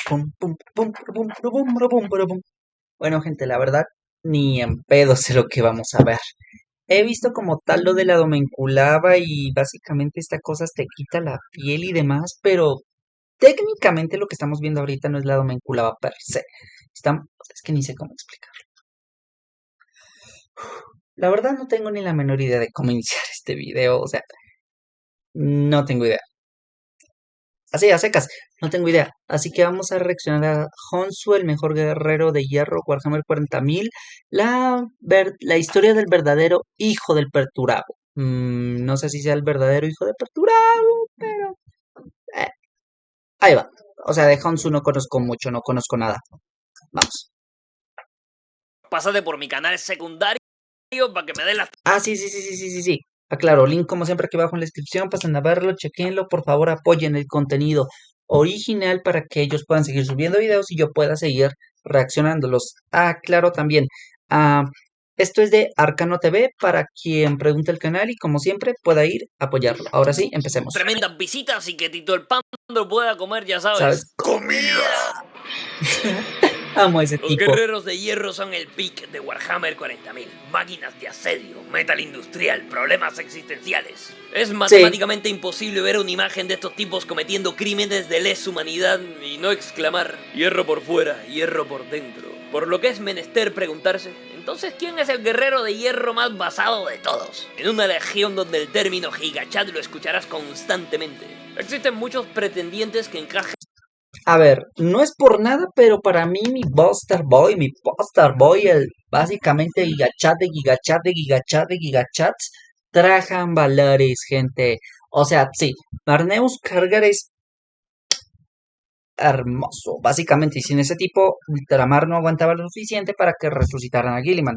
Pum, pum, pum, pum, pum, pum, pum, pum. Bueno, gente, la verdad, ni en pedo sé lo que vamos a ver. He visto como tal lo de la domenculaba y básicamente esta cosa te quita la piel y demás, pero técnicamente lo que estamos viendo ahorita no es la domenculaba per se. Es que ni sé cómo explicar. La verdad no tengo ni la menor idea de cómo iniciar este video, o sea, no tengo idea. Así, a secas, no tengo idea. Así que vamos a reaccionar a Honsu, el mejor guerrero de hierro, Warhammer 40.000, la historia del verdadero hijo del Perturabo. No sé si sea el verdadero hijo de Perturabo, pero eh, ahí va. O sea, de Honsu no conozco mucho, no conozco nada. Vamos. Pásate por mi canal secundario para que me den las... Ah, sí. Aclaro, link como siempre aquí abajo en la descripción, pasen a verlo, chequenlo, por favor apoyen el contenido original para que ellos puedan seguir subiendo videos y yo pueda seguir reaccionándolos. Aclaro también, ah, esto es de Arcano TV para quien pregunte el canal y como siempre pueda ir a apoyarlo. Ahora sí, empecemos. tremendas visitas y que Tito el Pando pueda comer, ya sabes. ¿Sabes? ¡Comida! Amo a ese Los tipo. guerreros de hierro son el pick de Warhammer 40.000. Máquinas de asedio, metal industrial, problemas existenciales. Es matemáticamente imposible ver una imagen de estos tipos cometiendo crímenes de lesa humanidad y no exclamar hierro por fuera, hierro por dentro. Por lo que es menester preguntarse, entonces, ¿quién es el guerrero de hierro más basado de todos? En una legión donde el término gigachat lo escucharás constantemente. Existen muchos pretendientes que encajan. A ver, no es por nada, pero para mí mi Poster Boy, básicamente Gigachat de Gigachats, Trajan Valores, gente. O sea, sí, Marneus Kargar es hermoso, básicamente, y sin ese tipo, Ultramar no aguantaba lo suficiente para que resucitaran a Gilliman.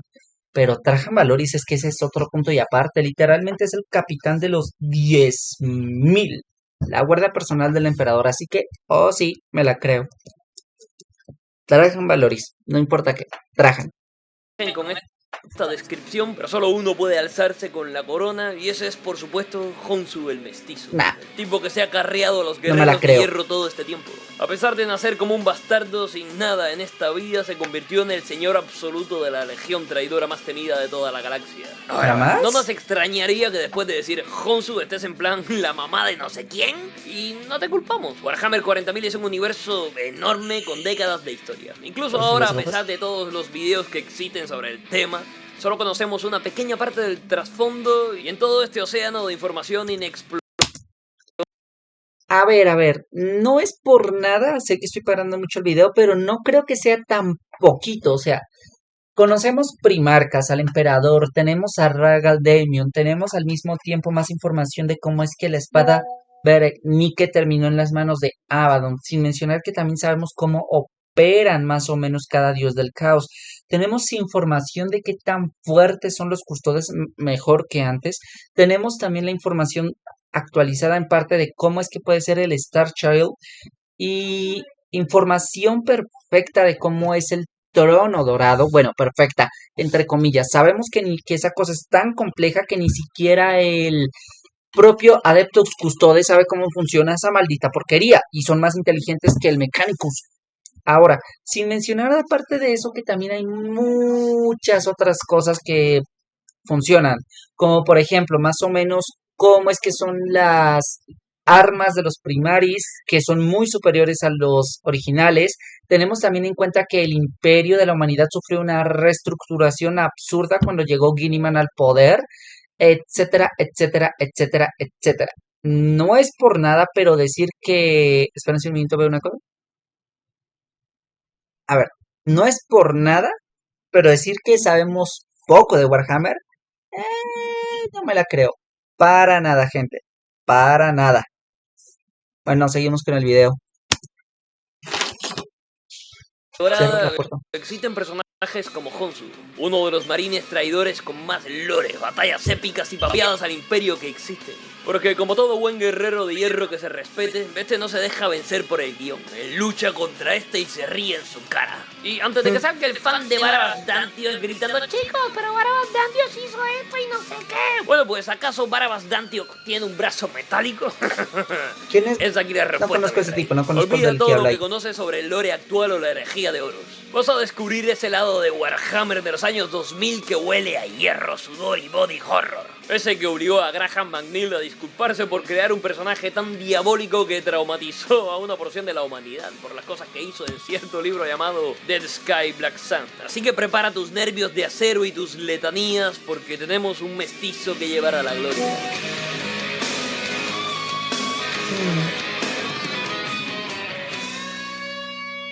Pero Trajan Valoris es que ese es otro punto y aparte, literalmente es el capitán de los 10.000, la guardia personal del emperador, así que, oh sí, me la creo. Trajan Valoris, no importa qué, Trajan. Con esta descripción, pero solo uno puede alzarse con la corona y ese es por supuesto Honsu el mestizo, Nah, el tipo que se ha carreado a los no me la guerreros de creo. hierro todo este tiempo. A pesar de nacer como un bastardo sin nada en esta vida, se convirtió en el señor absoluto de la legión traidora más temida de toda la galaxia. ¿Para más? No nos extrañaría que después de decir Honsu estés en plan la mamá de no sé quién y no te culpamos. Warhammer 40.000 es un universo enorme con décadas de historia. Incluso ahora, a pesar de todos los videos que existen sobre el tema, solo conocemos una pequeña parte del trasfondo y en todo este océano de información inexplorada. A ver, no es por nada, sé que estoy parando mucho el video, pero no creo que sea tan poquito, o sea, conocemos Primarcas, al Emperador, tenemos a Ragal Daemon, tenemos al mismo tiempo más información de cómo es que la espada Berenice terminó en las manos de Abaddon, sin mencionar que también sabemos cómo operan más o menos cada dios del caos. Tenemos información de qué tan fuertes son los custodes mejor que antes. Tenemos también la información actualizada en parte de cómo es que puede ser el Star Child y información perfecta de cómo es el trono dorado, bueno, perfecta, entre comillas. Sabemos que esa cosa es tan compleja que ni siquiera el propio Adeptus Custodes sabe cómo funciona esa maldita porquería y son más inteligentes que el Mechanicus. Ahora, sin mencionar aparte de eso que también hay muchas otras cosas que funcionan, como por ejemplo, más o menos cómo es que son las armas de los primaris, que son muy superiores a los originales. Tenemos también en cuenta que el imperio de la humanidad sufrió una reestructuración absurda cuando llegó Guiniman al poder, etcétera. No es por nada, pero decir que... Espérense un minuto, veo una cosa. A ver, no es por nada, pero decir que sabemos poco de Warhammer, no me la creo. Para nada, gente. Para nada. Bueno, seguimos con el video. Cierro la puerta. Existen personajes como Honshu, uno de los marines traidores con más lore, batallas épicas y papeadas al imperio que existen. Porque como todo buen guerrero de hierro que se respete, este no se deja vencer por el guión. Él lucha contra este y se ríe en su cara. Y antes de que salga el fan de Barabas Dantios gritando: chicos, pero Barabas Dantios hizo esto y no sé qué. Bueno, pues ¿acaso Barabas Dantios tiene un brazo metálico? ¿Quién es? Es aquí la respuesta. No conozco ese tipo, no conozco Olvida del todo que lo habla que ahí. conoces sobre el lore actual o la herejía de Horus. Vas a descubrir ese lado de Warhammer de los años 2000 que huele a hierro, sudor y body horror. Ese que obligó a Graham McNeill a disculparse por crear un personaje tan diabólico que traumatizó a una porción de la humanidad por las cosas que hizo en cierto libro llamado Dead Sky Black Sun. Así que prepara tus nervios de acero y tus letanías porque tenemos un mestizo que llevar a la gloria.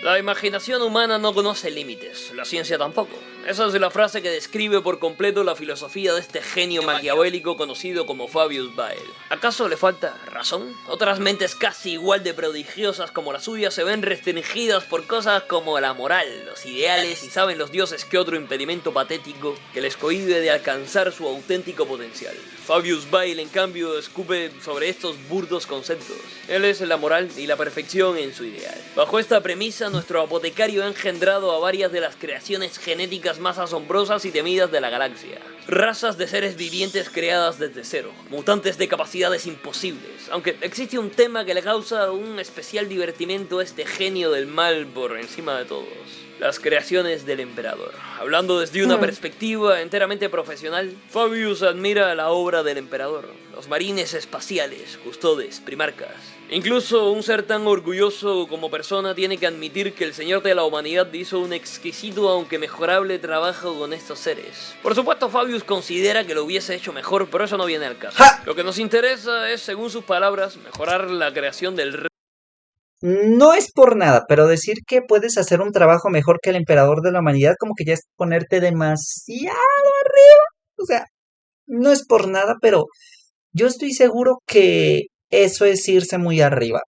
La imaginación humana no conoce límites, la ciencia tampoco. Esa es la frase que describe por completo la filosofía de este genio maquiavélico conocido como Fabius Bile. ¿Acaso le falta razón? Otras mentes casi igual de prodigiosas como la suya se ven restringidas por cosas como la moral, los ideales y saben los dioses que otro impedimento patético que les cohíbe de alcanzar su auténtico potencial. Fabius Bile, en cambio, escupe sobre estos burdos conceptos. Él es la moral y la perfección en su ideal. Bajo esta premisa, nuestro apotecario ha engendrado a varias de las creaciones genéticas más asombrosas y temidas de la galaxia. Razas de seres vivientes creadas desde cero, mutantes de capacidades imposibles, aunque existe un tema que le causa un especial divertimento a este genio del mal por encima de todos: las creaciones del emperador. Hablando desde una perspectiva enteramente profesional, Fabius admira la obra del emperador, los marines espaciales, custodes, primarcas. Incluso un ser tan orgulloso como persona tiene que admitir que el señor de la humanidad hizo un exquisito aunque mejorable trabajo con estos seres. Por supuesto, Fabius considera que lo hubiese hecho mejor, pero eso no viene al caso. ¡Ja! Lo que nos interesa es, según sus palabras, mejorar la creación del rey. No es por nada, pero decir que puedes hacer un trabajo mejor que el emperador de la humanidad, como que ya es ponerte demasiado arriba. O sea, no es por nada, pero yo estoy seguro que eso es irse muy arriba.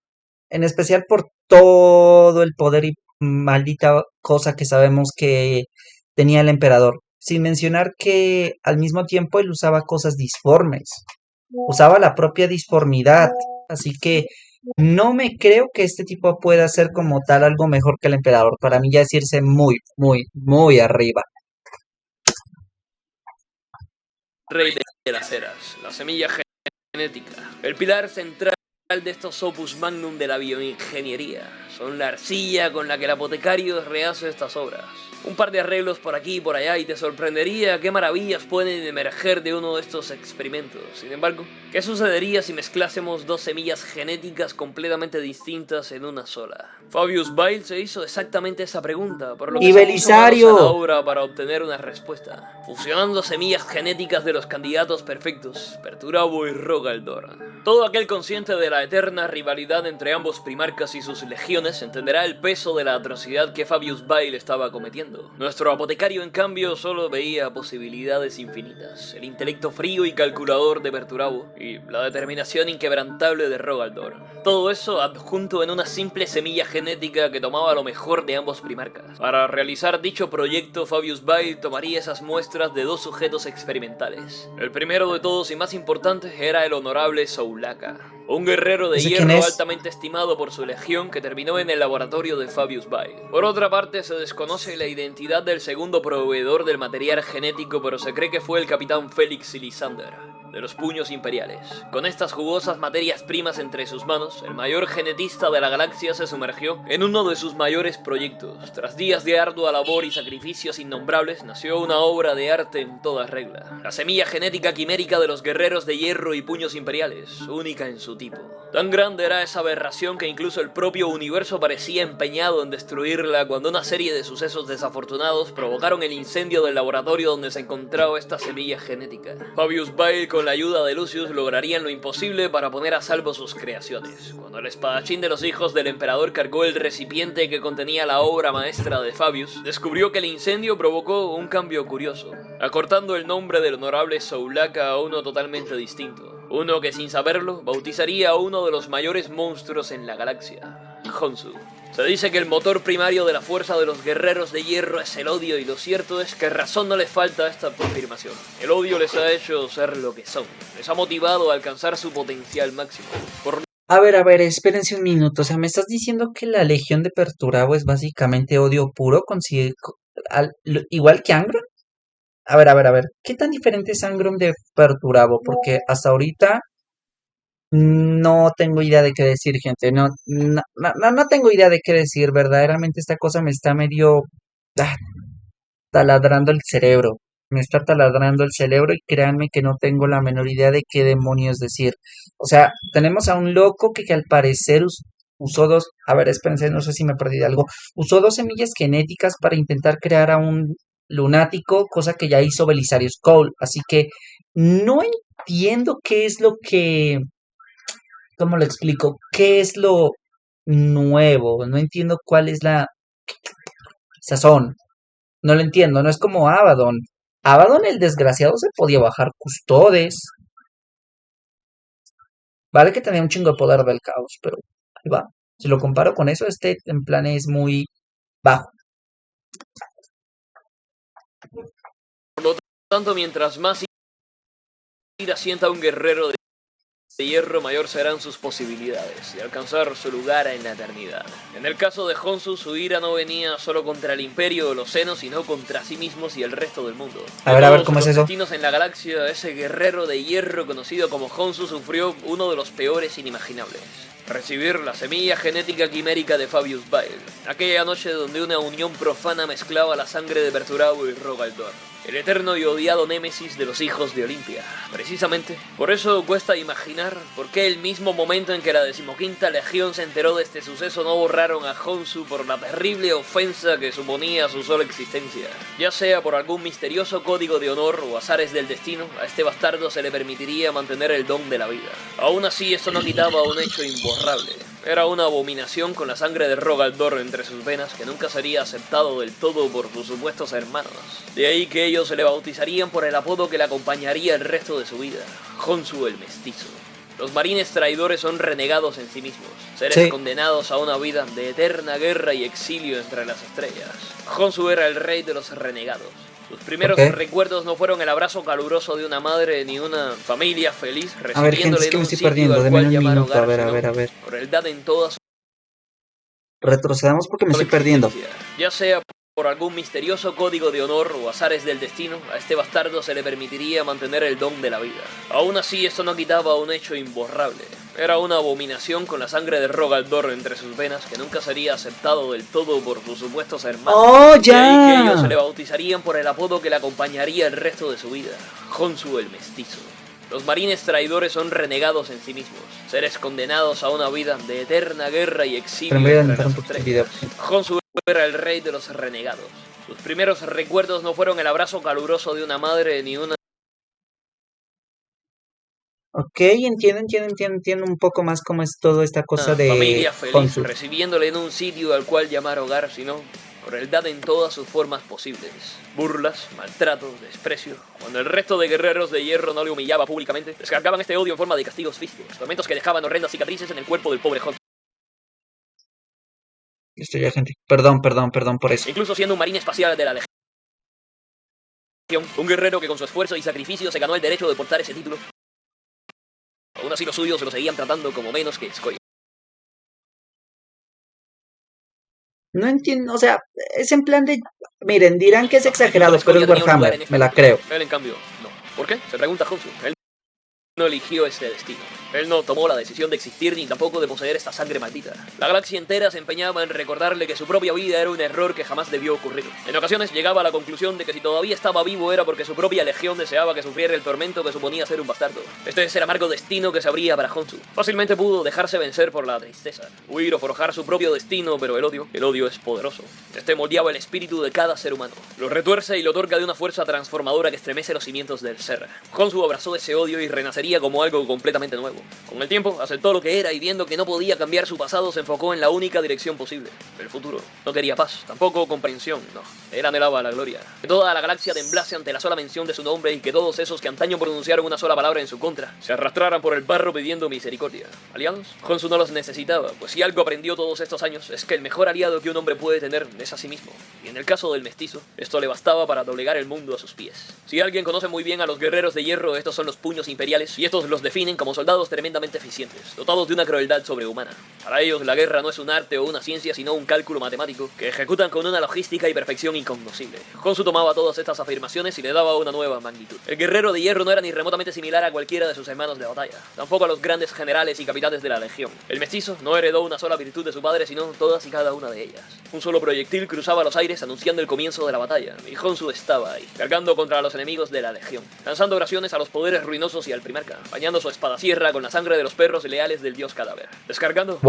En especial por todo el poder y maldita cosa que sabemos que tenía el emperador. Sin mencionar que al mismo tiempo él usaba cosas disformes. Usaba la propia disformidad. Así que no me creo que este tipo pueda hacer como tal algo mejor que el emperador. Para mí ya es irse muy, muy, muy arriba. Rey de las eras, la semilla genética, el pilar central de estos opus magnum de la bioingeniería. Son la arcilla con la que el apotecario rehace estas obras. Un par de arreglos por aquí y por allá y te sorprendería qué maravillas pueden emerger de uno de estos experimentos. Sin embargo, ¿qué sucedería si mezclásemos dos semillas genéticas completamente distintas en una sola? Fabius Bile se hizo exactamente esa pregunta, por lo que ¡Y se puso manos a Belisario! la obra para obtener una respuesta, fusionando semillas genéticas de los candidatos perfectos, Perturabo y Rogaldor. Todo aquel consciente de la eterna rivalidad entre ambos primarcas y sus legiones entenderá el peso de la atrocidad que Fabius Bile estaba cometiendo. Nuestro apotecario, en cambio, solo veía posibilidades infinitas: el intelecto frío y calculador de Perturabo y la determinación inquebrantable de Rogaldor. Todo eso adjunto en una simple semilla genética que tomaba lo mejor de ambos primarcas. Para realizar dicho proyecto, Fabius Bile tomaría esas muestras de dos sujetos experimentales. El primero de todos y más importante era el honorable Soulaka, un guerrero de ¿Ese quién hierro es? altamente estimado por su legión que terminó en el laboratorio de Fabius Bile. Por otra parte, se desconoce la identidad del segundo proveedor del material genético, pero se cree que fue el capitán Felix Lysander, de los puños imperiales. Con estas jugosas materias primas entre sus manos, el mayor genetista de la galaxia se sumergió en uno de sus mayores proyectos. Tras días de ardua labor y sacrificios innombrables, nació una obra de arte en toda regla: la semilla genética quimérica de los guerreros de hierro y puños imperiales, única en su tipo. Tan grande era esa aberración que incluso el propio universo parecía empeñado en destruirla cuando una serie de sucesos desafortunados provocaron el incendio del laboratorio donde se encontraba esta semilla genética. Fabius Bile, con la ayuda de Lucius, lograrían lo imposible para poner a salvo sus creaciones. Cuando el espadachín de los hijos del emperador cargó el recipiente que contenía la obra maestra de Fabius, descubrió que el incendio provocó un cambio curioso, acortando el nombre del honorable Soulaka a uno totalmente distinto. Uno que, sin saberlo, bautizaría a uno de los mayores monstruos en la galaxia: Honshu. Se dice que el motor primario de la fuerza de los guerreros de hierro es el odio, y lo cierto es que razón no les falta a esta confirmación. El odio les ha hecho ser lo que son, les ha motivado a alcanzar su potencial máximo. A ver, espérense un minuto. O sea, ¿me estás diciendo que la Legión de Perturabo es básicamente odio puro, igual que Angron? A ver. ¿Qué tan diferente es Angron de Perturabo? Porque hasta ahorita no tengo idea de qué decir, gente. No tengo idea de qué decir. Verdaderamente esta cosa me está medio ah, taladrando el cerebro. Me está taladrando el cerebro y créanme que no tengo la menor idea de qué demonios decir. O sea, tenemos a un loco que al parecer usó dos, a ver, espérense, no sé si me perdí de algo. Usó dos semillas genéticas para intentar crear a un lunático, cosa que ya hizo Belisarius Cole. Así que no entiendo qué es lo que, ¿cómo lo explico? ¿Qué es lo nuevo? No entiendo cuál es la sazón. No lo entiendo, no es como Abaddon. Abaddon, el desgraciado, se podía bajar custodes. Vale que tenía un chingo de poder del caos, pero ahí va. Si lo comparo con eso, este en plan es muy bajo. Por lo tanto, mientras más ira sienta un guerrero de hierro, mayor serán sus posibilidades de alcanzar su lugar en la eternidad. En el caso de Honshu, su ira no venía solo contra el imperio de los senos, sino contra sí mismos y el resto del mundo. A ver, ¿cómo es eso? Destinos en la galaxia, ese guerrero de hierro conocido como Honshu sufrió uno de los peores inimaginables: recibir la semilla genética quimérica de Fabius Bile, aquella noche donde una unión profana mezclaba la sangre de Perturabo y Rogaldor, el eterno y odiado némesis de los hijos de Olimpia. Precisamente por eso cuesta imaginar por qué el mismo momento en que la 15ª Legión se enteró de este suceso no borraron a Honshu por la terrible ofensa que suponía su sola existencia. Ya sea por algún misterioso código de honor o azares del destino, a este bastardo se le permitiría mantener el don de la vida. Aún así, esto no quitaba un hecho imborrable. Era una abominación con la sangre de Rogaldor entre sus venas que nunca sería aceptado del todo por sus supuestos hermanos. De ahí que ellos se le bautizarían por el apodo que le acompañaría el resto de su vida: Honshu el Mestizo. Los marines traidores son renegados en sí mismos, seres condenados a una vida de eterna guerra y exilio entre las estrellas. Honshu era el rey de los renegados. Sus primeros recuerdos no fueron el abrazo caluroso de una madre ni una familia feliz recibiéndole en un sitio al cual llamar hogar, a ver. crueldad en toda su... Retrocedamos porque me estoy perdiendo. Ya sea por algún misterioso código de honor o azares del destino, a este bastardo se le permitiría mantener el don de la vida. Aún así, esto no quitaba un hecho imborrable. Era una abominación con la sangre de Rogaldor entre sus venas que nunca sería aceptado del todo por sus supuestos hermanos. ¡Oh, ya! De ahí que ellos se le bautizarían por el apodo que le acompañaría el resto de su vida: Honshu el Mestizo. Los marines traidores son renegados en sí mismos, seres condenados a una vida de eterna guerra y exilio entre las estrellas. Honshu era el rey de los renegados. Sus primeros recuerdos no fueron el abrazo caluroso de una madre ni una... Ok, entiendo un poco más cómo es toda esta cosa de familia feliz, Honshu. recibiéndole en un sitio al cual llamar hogar, sino crueldad en todas sus formas posibles: burlas, maltratos, desprecio. Cuando el resto de guerreros de hierro no le humillaba públicamente, descargaban este odio en forma de castigos físicos, tormentos que dejaban horrendas cicatrices en el cuerpo del pobre Honshu. Listo ya, gente. Perdón por eso. Incluso siendo un marine espacial de la Legión, un guerrero que con su esfuerzo y sacrificio se ganó el derecho de portar ese título, aún así los suyos se lo seguían tratando como menos que escoria. No entiendo, o sea, es en plan de... Miren, dirán que es exagerado, pero es Warhammer, me la creo. Él, en cambio, no. ¿Por qué? Se pregunta Honshu. Él no eligió este destino. Él no tomó la decisión de existir ni tampoco de poseer esta sangre maldita. La galaxia entera se empeñaba en recordarle que su propia vida era un error que jamás debió ocurrir. En ocasiones llegaba a la conclusión de que si todavía estaba vivo era porque su propia legión deseaba que sufriera el tormento que suponía ser un bastardo. Este es el amargo destino que se abría para Honshu. Fácilmente pudo dejarse vencer por la tristeza, huir o forjar su propio destino, pero el odio es poderoso. Este moldeaba el espíritu de cada ser humano. Lo retuerce y lo otorga de una fuerza transformadora que estremece los cimientos del ser. Honshu abrazó ese odio y renacería como algo completamente nuevo. Con el tiempo, aceptó lo que era y viendo que no podía cambiar su pasado, se enfocó en la única dirección posible, el futuro. No quería paz, tampoco comprensión, no. Él anhelaba la gloria. Que toda la galaxia temblase ante la sola mención de su nombre y que todos esos que antaño pronunciaron una sola palabra en su contra se arrastraran por el barro pidiendo misericordia. ¿Aliados? Honsu no los necesitaba, pues si algo aprendió todos estos años es que el mejor aliado que un hombre puede tener es a sí mismo. Y en el caso del mestizo, esto le bastaba para doblegar el mundo a sus pies. Si alguien conoce muy bien a los guerreros de hierro, estos son los puños imperiales, y estos los definen como soldados tremendamente eficientes, dotados de una crueldad sobrehumana. Para ellos, la guerra no es un arte o una ciencia, sino un cálculo matemático que ejecutan con una logística y perfección incognoscible. Honsu tomaba todas estas afirmaciones y le daba una nueva magnitud. El guerrero de hierro no era ni remotamente similar a cualquiera de sus hermanos de batalla, tampoco a los grandes generales y capitanes de la legión. El mestizo no heredó una sola virtud de su padre, sino todas y cada una de ellas. Un solo proyectil cruzaba los aires anunciando el comienzo de la batalla, y Honsu estaba ahí, cargando contra los enemigos de la legión, lanzando oraciones a los poderes ruinosos y al primarca, bañando su espadasierra con la sangre de los perros leales del dios cadáver, descargando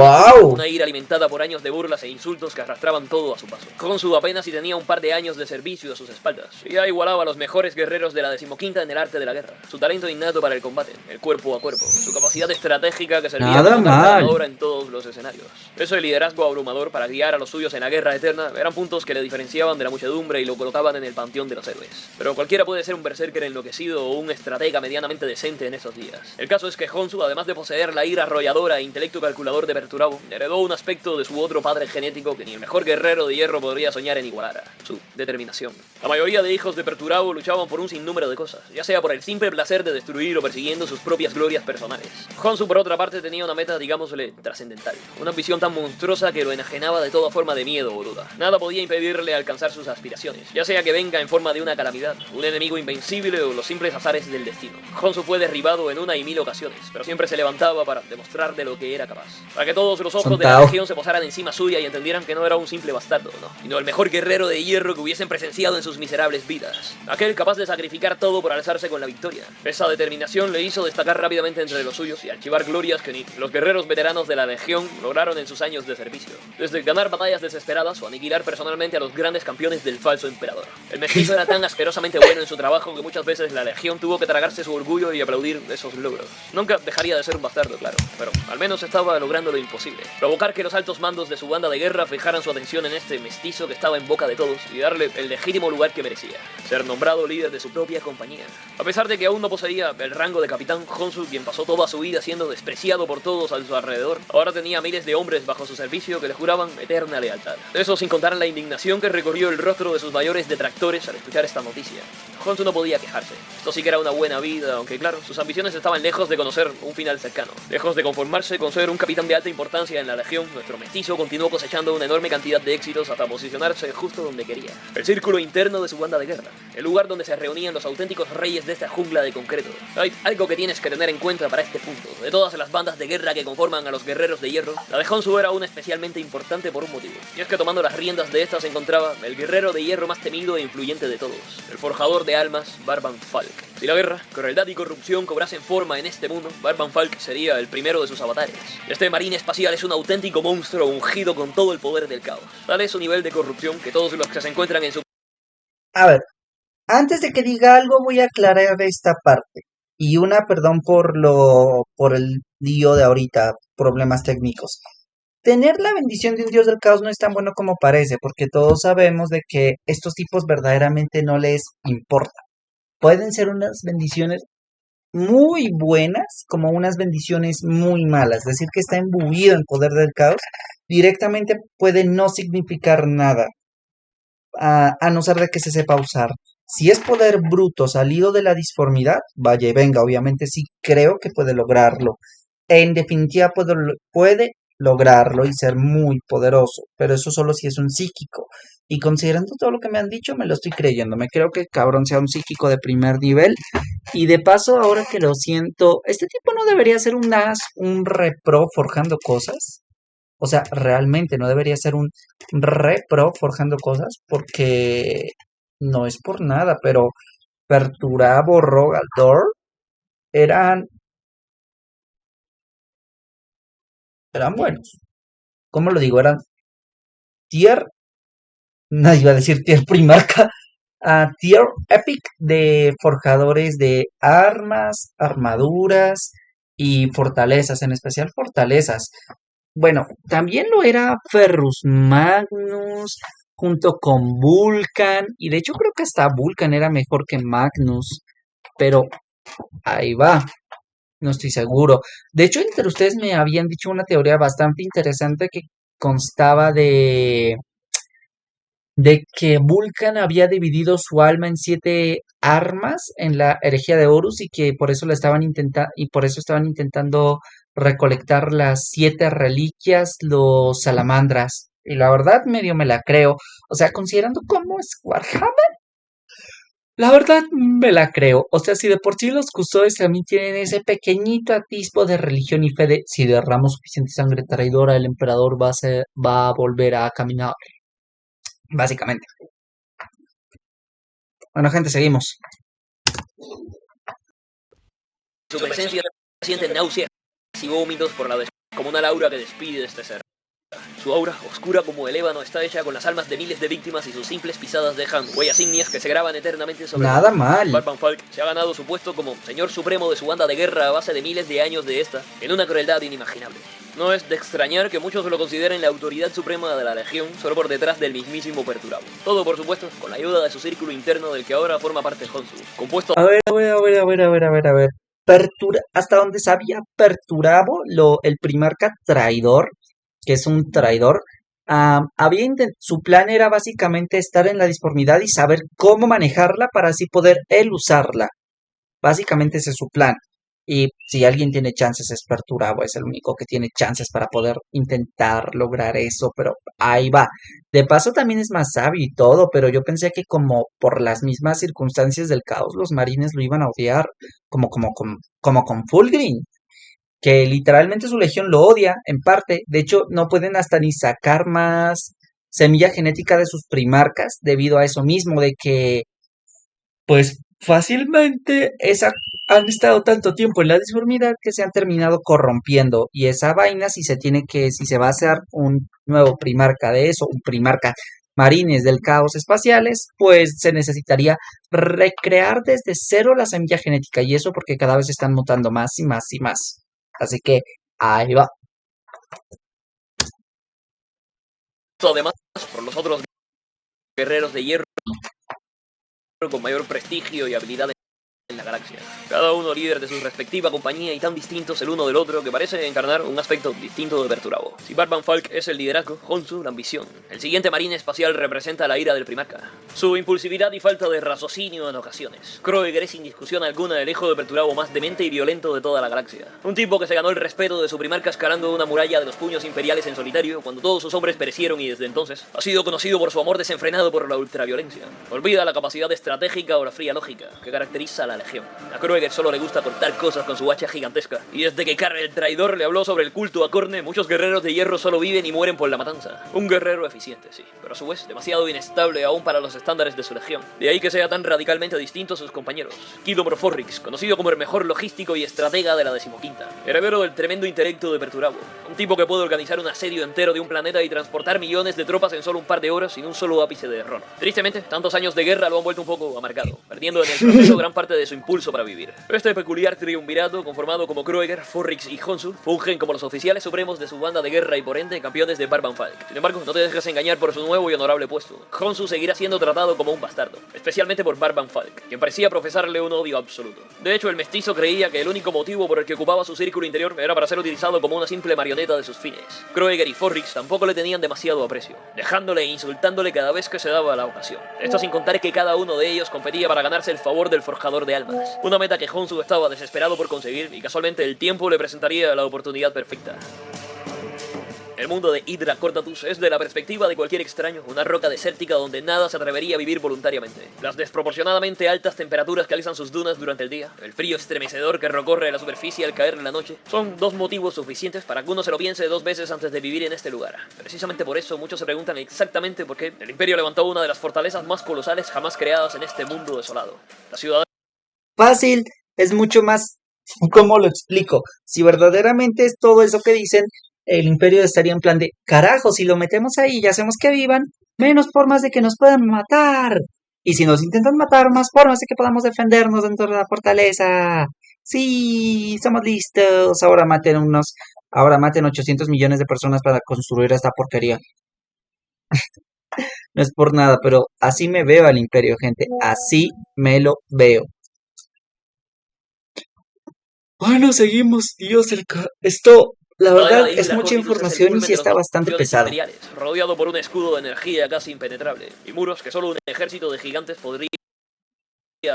una ira alimentada por años de burlas e insultos que arrastraban todo a su paso. Honsu apenas si tenía un par de años de servicio a sus espaldas, y ya igualaba a los mejores guerreros de la 15ª en el arte de la guerra, su talento innato para el combate, el cuerpo a cuerpo, su capacidad estratégica que servía como cargadora en todos los escenarios. Eso, el liderazgo abrumador para guiar a los suyos en la guerra eterna, eran puntos que le diferenciaban de la muchedumbre y lo colocaban en el panteón de los héroes. Pero cualquiera puede ser un berserker enloquecido o un estratega medianamente decente en esos días. El caso es que Honsu, además de poseer la ira arrolladora e intelecto calculador de Perturabo, heredó un aspecto de su otro padre genético que ni el mejor guerrero de hierro podría soñar en igualar: su determinación. La mayoría de hijos de Perturabo luchaban por un sinnúmero de cosas, ya sea por el simple placer de destruir o persiguiendo sus propias glorias personales. Honsu, por otra parte, tenía una meta, digámosle, trascendental, una ambición tan monstruosa que lo enajenaba de toda forma de miedo o duda. Nada podía impedirle alcanzar sus aspiraciones, ya sea que venga en forma de una calamidad, un enemigo invencible o los simples azares del destino. Honsu fue derribado en una y mil ocasiones, pero siempre se levantaba para demostrar de lo que era capaz, para que todos los ojos de la legión se posaran encima suya y entendieran que no era un simple bastardo, no, sino el mejor guerrero de hierro que hubiesen presenciado en sus miserables vidas, aquel capaz de sacrificar todo por alzarse con la victoria. Esa determinación le hizo destacar rápidamente entre los suyos y archivar glorias que ni los guerreros veteranos de la legión lograron en sus años de servicio, desde ganar batallas desesperadas o aniquilar personalmente a los grandes campeones del falso emperador. El mestizo era tan asquerosamente bueno en su trabajo que muchas veces la legión tuvo que tragarse su orgullo y aplaudir esos logros. Nunca dejaría de ser un bastardo, claro, pero al menos estaba logrando lo imposible: provocar que los altos mandos de su banda de guerra fijaran su atención en este mestizo que estaba en boca de todos y darle el legítimo lugar que merecía: ser nombrado líder de su propia compañía. A pesar de que aún no poseía el rango de capitán, Honsu, quien pasó toda su vida siendo despreciado por todos a su alrededor, ahora tenía miles de hombres bajo su servicio que le juraban eterna lealtad. Eso sin contar la indignación que recorrió el rostro de sus mayores detractores al escuchar esta noticia. Honsu no podía quejarse. Esto sí que era una buena vida, aunque claro, sus ambiciones estaban lejos de conocer un final cercano. Lejos de conformarse con ser un capitán de alta importancia en la legión, nuestro mestizo continuó cosechando una enorme cantidad de éxitos hasta posicionarse justo donde quería: el círculo interno de su banda de guerra, el lugar donde se reunían los auténticos reyes de esta jungla de concreto. Hay algo que tienes que tener en cuenta para este punto: de todas las bandas de guerra que conforman a los guerreros de hierro, la de Honsu era una especialmente importante por un motivo, y es que tomando las riendas de esta se encontraba el guerrero de hierro más temido e influyente de todos, el forjador de almas, Barban Falk. Si la guerra, crueldad y corrupción cobrasen forma en este mundo, Barban Falk sería el primero de sus avatares. Este marine espacial es un auténtico monstruo ungido con todo el poder del caos. Tal es su nivel de corrupción que todos los que se encuentran en su... A ver, antes de que diga algo voy a aclarar esta parte. Y perdón por el lío de ahorita, problemas técnicos. Tener la bendición de un dios del caos no es tan bueno como parece, porque todos sabemos de que estos tipos verdaderamente no les importa. Pueden ser unas bendiciones muy buenas como unas bendiciones muy malas. Decir que está imbuido en poder del caos directamente puede no significar nada, a no ser de que se sepa usar. Si es poder bruto salido de la disformidad, vaya y venga, obviamente sí creo que puede lograrlo. En definitiva puede lograrlo y ser muy poderoso, pero eso solo si es un psíquico. Y considerando todo lo que me han dicho, me lo estoy creyendo. Me creo que el cabrón sea un psíquico de primer nivel. Y de paso, ahora que lo siento, este tipo no debería ser un repro forjando cosas. O sea, realmente no debería ser un repro forjando cosas, porque no es por nada, pero Perturabo, Rogaldor eran, eran buenos. ¿Cómo lo digo? Eran tier, nadie iba a decir tier primarca, tier epic de forjadores de armas, armaduras y fortalezas, en especial fortalezas. Bueno, también lo era Ferrus Magnus junto con Vulcan, y de hecho creo que hasta Vulcan era mejor que Magnus, pero ahí va, no estoy seguro. De hecho, entre ustedes me habían dicho una teoría bastante interesante que constaba de que Vulcan había dividido su alma en 7 armas en la herejía de Horus y que por eso la estaban intentando y por eso estaban intentando recolectar las 7 reliquias, los salamandras. Y la verdad medio me la creo. O sea, considerando cómo es Warhammer, la verdad me la creo. O sea, si de por sí los custodes también tienen ese pequeñito atisbo de religión y fe de si derramo suficiente sangre traidora, el emperador va a volver a caminar. Básicamente. Bueno, gente, seguimos. Su presencia siente náuseas y vómitos por la descomunal aura que despide de este ser. Su aura, oscura como el ébano, está hecha con las almas de miles de víctimas y sus simples pisadas dejan huellas ígneas que se graban eternamente sobre Nada el mal. Barban Falk se ha ganado su puesto como señor supremo de su banda de guerra a base de miles de años de esta, en una crueldad inimaginable. No es de extrañar que muchos lo consideren la autoridad suprema de la Legión, solo por detrás del mismísimo Perturabo. Todo, por supuesto, con la ayuda de su círculo interno del que ahora forma parte Honsu, compuesto... A ver. Hasta donde sabía Perturabo, el primarca traidor, que es un traidor, su plan era básicamente estar en la disformidad y saber cómo manejarla para así poder él usarla. Básicamente ese es su plan. Y si alguien tiene chances es Perturabo, es el único que tiene chances para poder intentar lograr eso, pero ahí va. De paso también es más sabio y todo, pero yo pensé que como por las mismas circunstancias del caos los marines lo iban a odiar, como con Fulgrim, que literalmente su legión lo odia, en parte. De hecho, no pueden hasta ni sacar más semilla genética de sus primarcas debido a eso mismo, de que pues fácilmente han estado tanto tiempo en la disformidad que se han terminado corrompiendo. Y esa vaina, si se va a hacer un nuevo primarca de eso, un primarca marines del caos espaciales, pues se necesitaría recrear desde cero la semilla genética. Y eso porque cada vez están mutando más y más y más. Así que ahí va. Además, por los otros guerreros de hierro con mayor prestigio y habilidad en la galaxia. Cada uno líder de su respectiva compañía y tan distintos el uno del otro que parece encarnar un aspecto distinto de Perturabo. Si Barban Falk es el liderazgo, Honsu la ambición. El siguiente marine espacial representa la ira del primarca, su impulsividad y falta de raciocinio en ocasiones. Kroeger es sin discusión alguna el hijo de Perturabo más demente y violento de toda la galaxia. Un tipo que se ganó el respeto de su primarca escalando una muralla de los puños imperiales en solitario cuando todos sus hombres perecieron y desde entonces ha sido conocido por su amor desenfrenado por la ultraviolencia. Olvida la capacidad estratégica o la fría lógica que caracteriza a la Legión. A Kroeger solo le gusta cortar cosas con su hacha gigantesca, y desde que Karl el traidor le habló sobre el culto a Khorne, muchos guerreros de hierro solo viven y mueren por la matanza. Un guerrero eficiente, sí, pero a su vez demasiado inestable aún para los estándares de su legión. De ahí que sea tan radicalmente distinto a sus compañeros. Kidomor Forrix, conocido como el mejor logístico y estratega de la 15ª, heredero del tremendo intelecto de Perturabo, un tipo que puede organizar un asedio entero de un planeta y transportar millones de tropas en solo un par de horas sin un solo ápice de error. Tristemente, tantos años de guerra lo han vuelto un poco amargado, perdiendo en el proceso gran parte de su impulso para vivir. Este peculiar triunvirato, conformado como Kroeger, Forrix y Honsu, fungen como los oficiales supremos de su banda de guerra y por ende campeones de Barban Falk. Sin embargo, no te dejes engañar por su nuevo y honorable puesto. Honsu seguirá siendo tratado como un bastardo, especialmente por Barban Falk, quien parecía profesarle un odio absoluto. De hecho, el mestizo creía que el único motivo por el que ocupaba su círculo interior era para ser utilizado como una simple marioneta de sus fines. Kroeger y Forrix tampoco le tenían demasiado aprecio, dejándole e insultándole cada vez que se daba la ocasión. Esto sin contar que cada uno de ellos competía para ganarse el favor del forjador de almas, una meta que Honsu estaba desesperado por conseguir y casualmente el tiempo le presentaría la oportunidad perfecta. El mundo de Hydra Cordatus es, de la perspectiva de cualquier extraño, una roca desértica donde nada se atrevería a vivir voluntariamente. Las desproporcionadamente altas temperaturas que alisan sus dunas durante el día, el frío estremecedor que recorre la superficie al caer en la noche, son dos motivos suficientes para que uno se lo piense 2 veces antes de vivir en este lugar. Precisamente por eso muchos se preguntan exactamente por qué el Imperio levantó una de las fortalezas más colosales jamás creadas en este mundo desolado. La ciudad... Fácil, es mucho más. ¿Cómo lo explico? Si verdaderamente es todo eso que dicen, el imperio estaría en plan de, carajo, si lo metemos ahí y hacemos que vivan, menos formas de que nos puedan matar. Y si nos intentan matar, más formas de que podamos defendernos dentro de la fortaleza. Sí, estamos listos. Ahora maten 800 millones de personas para construir esta porquería. No es por nada, pero así me veo al imperio, gente. Así me lo veo. Bueno, seguimos, Dios, esto, la La era verdad, de es Hydra mucha Cortitus es el información y culmen sí de las está bastante naciones pesado. imperiales, rodeado por un escudo de energía casi impenetrable y muros que solo un ejército de gigantes podría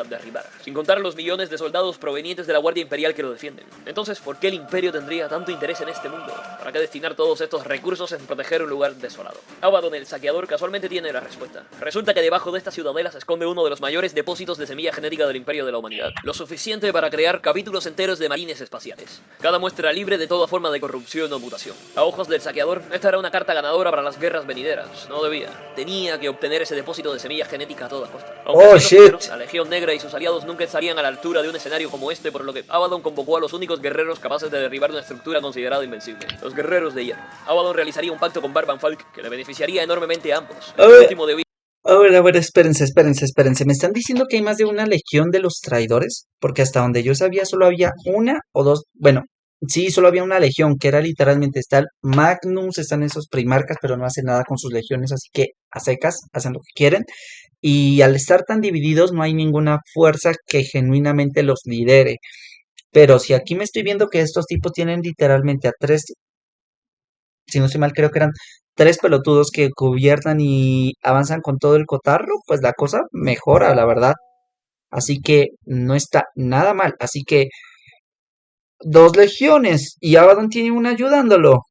derribar, sin contar los millones de soldados provenientes de la Guardia Imperial que lo defienden. Entonces, ¿por qué el Imperio tendría tanto interés en este mundo? ¿Para qué destinar todos estos recursos en proteger un lugar desolado? Abaddon el saqueador casualmente tiene la respuesta. Resulta que debajo de esta ciudadela se esconde uno de los mayores depósitos de semilla genética del Imperio de la Humanidad, lo suficiente para crear capítulos enteros de marines espaciales, cada muestra libre de toda forma de corrupción o mutación. A ojos del saqueador, esta era una carta ganadora para las guerras venideras. No debía. Tenía que obtener ese depósito de semilla genética a toda costa. Aunque Oh, siendo shit. sinceros, la Legión Negra y sus aliados nunca estarían a la altura de un escenario como este, por lo que Abaddon convocó a los únicos guerreros capaces de derribar una estructura considerada invencible, los guerreros de hierro. Abaddon realizaría un pacto con Barban Falk que le beneficiaría enormemente a ambos. A El ver, último debía a ver, espérense. ¿Me están diciendo que hay más de una legión de los traidores? Porque hasta donde yo sabía solo había una o dos, bueno, sí, solo había una legión, que era literalmente, está el Magnus, están esos primarcas, pero no hacen nada con sus legiones, así que a secas, hacen lo que quieren. Y al estar tan divididos no hay ninguna fuerza que genuinamente los lidere. Pero si aquí me estoy viendo que estos tipos tienen literalmente a tres, si no estoy mal, creo que eran tres pelotudos que cubiertan y avanzan con todo el cotarro, pues la cosa mejora, la verdad. Así que no está nada mal. Así que dos legiones y Abaddon tiene una ayudándolo.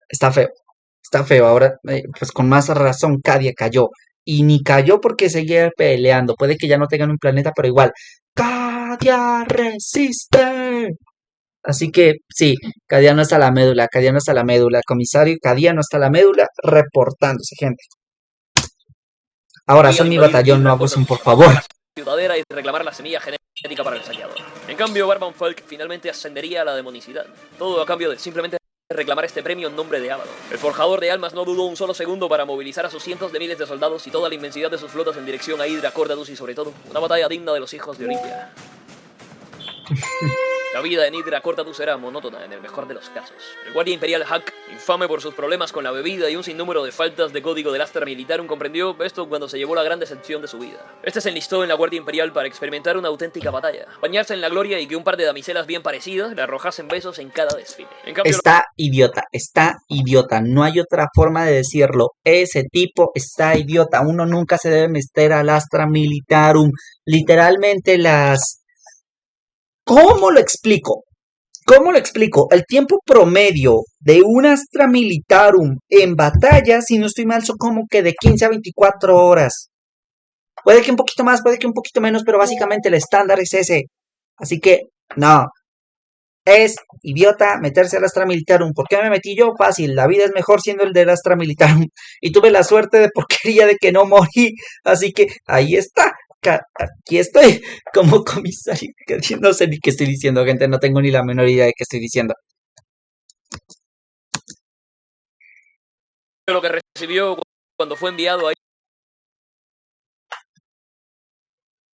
Está feo, está feo. Ahora, pues con más razón, Cadia cayó. Y ni cayó porque seguía peleando. Puede que ya no tengan un planeta, pero igual. ¡Cadia resiste! Así que sí, Cadiano hasta la médula, Cadiano hasta la médula, comisario Cadiano hasta la médula, reportándose, gente. Ahora son mi invadir batallón, no Hydra abusen, Cortitus, por tomar favor. la ciudadela y reclamar la semilla genética para el saqueador. En cambio, Barban Falk finalmente ascendería a la demonicidad, todo a cambio de simplemente reclamar este premio en nombre de Abaddon. El forjador de almas no dudó un solo segundo para movilizar a sus cientos de miles de soldados y toda la inmensidad de sus flotas en dirección a Hydra Cordatus y sobre todo, una batalla digna de los hijos de Olimpia. La vida en Hydra Cordatus era monótona en el mejor de los casos. El guardia imperial Hack, infame por sus problemas con la bebida y un sinnúmero de faltas de código del Astra Militarum, comprendió esto cuando se llevó la gran decepción de su vida. Este se enlistó en la guardia imperial para experimentar una auténtica batalla, bañarse en la gloria y que un par de damiselas bien parecidas le arrojasen besos en cada desfile. En cambio, Está idiota, no hay otra forma de decirlo. Ese tipo está idiota, uno nunca se debe meter al Astra Militarum. Literalmente ¿Cómo lo explico? ¿Cómo lo explico? El tiempo promedio de un Astra Militarum en batalla, si no estoy mal, son como que de 15 a 24 horas. Puede que un poquito más, puede que un poquito menos, pero básicamente el estándar es ese. Así que, no. Es idiota meterse al Astra Militarum. ¿Por qué me metí yo? Fácil. La vida es mejor siendo el del Astra Militarum. Y tuve la suerte de porquería de que no morí. Así que ahí está. Aquí estoy como comisario. No sé ni qué estoy diciendo, gente. No tengo ni la menor idea de qué estoy diciendo. lo que recibió cuando fue enviado a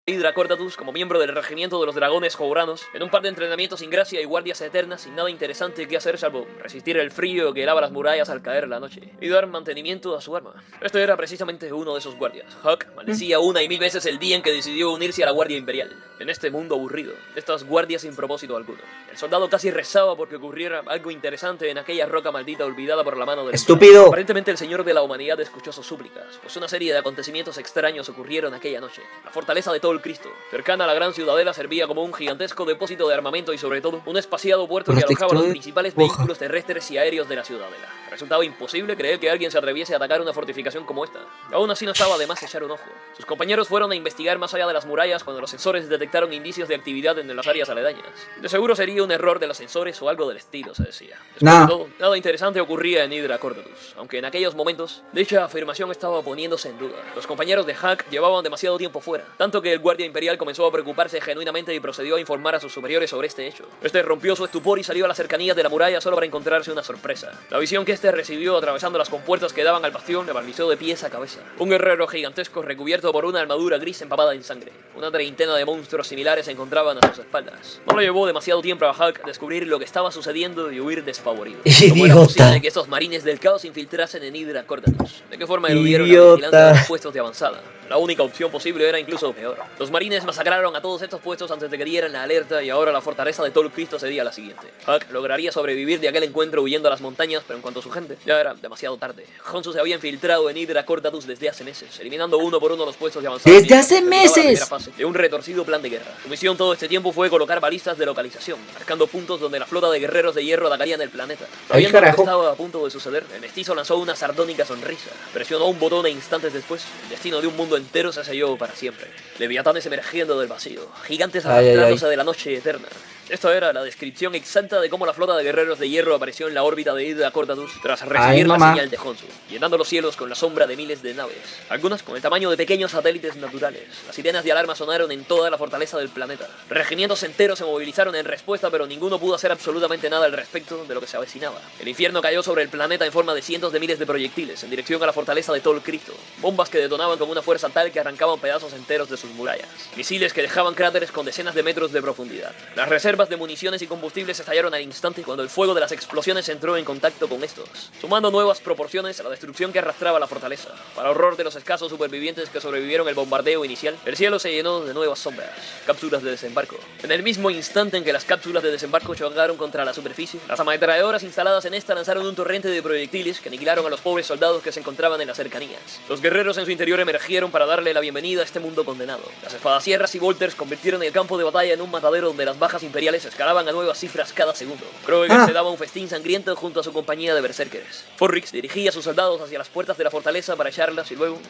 Hydra Cordatus como miembro del regimiento de los dragones jouranos, en un par de entrenamientos sin gracia y guardias eternas sin nada interesante que hacer salvo resistir el frío que helaba las murallas al caer la noche y dar mantenimiento a su arma. Este era precisamente uno de esos guardias. Huck maldecía una y mil veces el día en que decidió unirse a la Guardia Imperial. En este mundo aburrido, estas guardias sin propósito alguno. El soldado casi rezaba porque ocurriera algo interesante en aquella roca maldita olvidada por la mano del ¡Estúpido! Aparentemente el señor de la humanidad escuchó sus súplicas, pues una serie de acontecimientos extraños ocurrieron aquella noche. La fortaleza de Tol Cristo, cercana a la gran ciudadela, servía como un gigantesco depósito de armamento y sobre todo un espaciado puerto que alojaba los principales vehículos terrestres y aéreos de la ciudadela. Resultaba imposible creer que alguien se atreviese a atacar una fortificación como esta. Aún así no estaba de más echar un ojo. Sus compañeros fueron a investigar más allá de las murallas cuando los sensores detectaron indicios de actividad en las áreas aledañas. De seguro sería un error de los sensores o algo del estilo, se decía. Después de todo, nada interesante ocurría en Hydra Cordatus, aunque en aquellos momentos dicha afirmación estaba poniéndose en duda. Los compañeros de Hack llevaban demasiado tiempo fuera, tanto que el guardia imperial comenzó a preocuparse genuinamente y procedió a informar a sus superiores sobre este hecho. Este rompió su estupor y salió a las cercanías de la muralla solo para encontrarse una sorpresa. La visión que este recibió atravesando las compuertas que daban al bastión le paralizó de pies a cabeza. Un guerrero gigantesco recubierto por una armadura gris empapada en sangre. Una treintena de monstruos similares se encontraban a sus espaldas. No le llevó demasiado tiempo a Hulk descubrir lo que estaba sucediendo y huir despavorido. ¿Cómo era posible que estos marines del caos se infiltrasen en Hydra Cordatus? ¿De qué forma eludieron la vigilancia de los puestos de avanzada? La única opción posible era incluso peor. Los marines masacraron a todos estos puestos antes de que dieran la alerta y ahora la fortaleza de Tol Cristo sería la siguiente. Hulk lograría sobrevivir de aquel encuentro huyendo a las montañas, pero en cuanto a su gente, ya era demasiado tarde. Khonshu se había infiltrado en Hydra Cordatus desde hace meses, eliminando uno por uno los puestos de avanzada. ¡Desde hace meses! La fase de un retorcido plan de guerra. Su misión todo este tiempo fue colocar balistas de localización, marcando puntos donde la flota de guerreros de hierro atacarían el planeta. Sabiendo lo que estaba a punto de suceder, el mestizo lanzó una sardónica sonrisa, presionó un botón e instantes después, el destino de un mundo entero se selló para siempre. Leviatanes emergiendo del vacío, gigantes arrastrándose de la noche eterna. Esta era la descripción exacta de cómo la flota de guerreros de hierro apareció en la órbita de Hydra Cordatus tras recibir la señal de Khonshu, llenando los cielos con la sombra de miles de naves, algunas con el tamaño de pequeños satélites naturales. Las sirenas de alarma sonaron en toda la fortaleza del planeta. Regimientos enteros se movilizaron en respuesta, pero ninguno pudo hacer absolutamente nada al respecto de lo que se avecinaba. El infierno cayó sobre el planeta en forma de cientos de miles de proyectiles en dirección a la fortaleza de Tol Cristo, bombas que detonaban con una fuerza tal que arrancaban pedazos enteros de sus murallas, misiles que dejaban cráteres con decenas de metros de profundidad. Las reservas de municiones y combustibles estallaron al instante cuando el fuego de las explosiones entró en contacto con estos, sumando nuevas proporciones a la destrucción que arrastraba la fortaleza. Para horror de los escasos supervivientes que sobrevivieron el bombardeo inicial, el cielo se llenó de nuevas sombras, cápsulas de desembarco. En el mismo instante en que las cápsulas de desembarco chocaron contra la superficie, las ametralladoras instaladas en esta lanzaron un torrente de proyectiles que aniquilaron a los pobres soldados que se encontraban en las cercanías. Los guerreros en su interior emergieron para darle la bienvenida a este mundo condenado. Las espadasierras y bolters convirtieron el campo de batalla en un matadero donde las bajas imperiales escalaban a nuevas cifras cada segundo. Kroeger se daba un festín sangriento junto a su compañía de berserkers. Forrix dirigía a sus soldados hacia las puertas de la fortaleza para echarlas y luego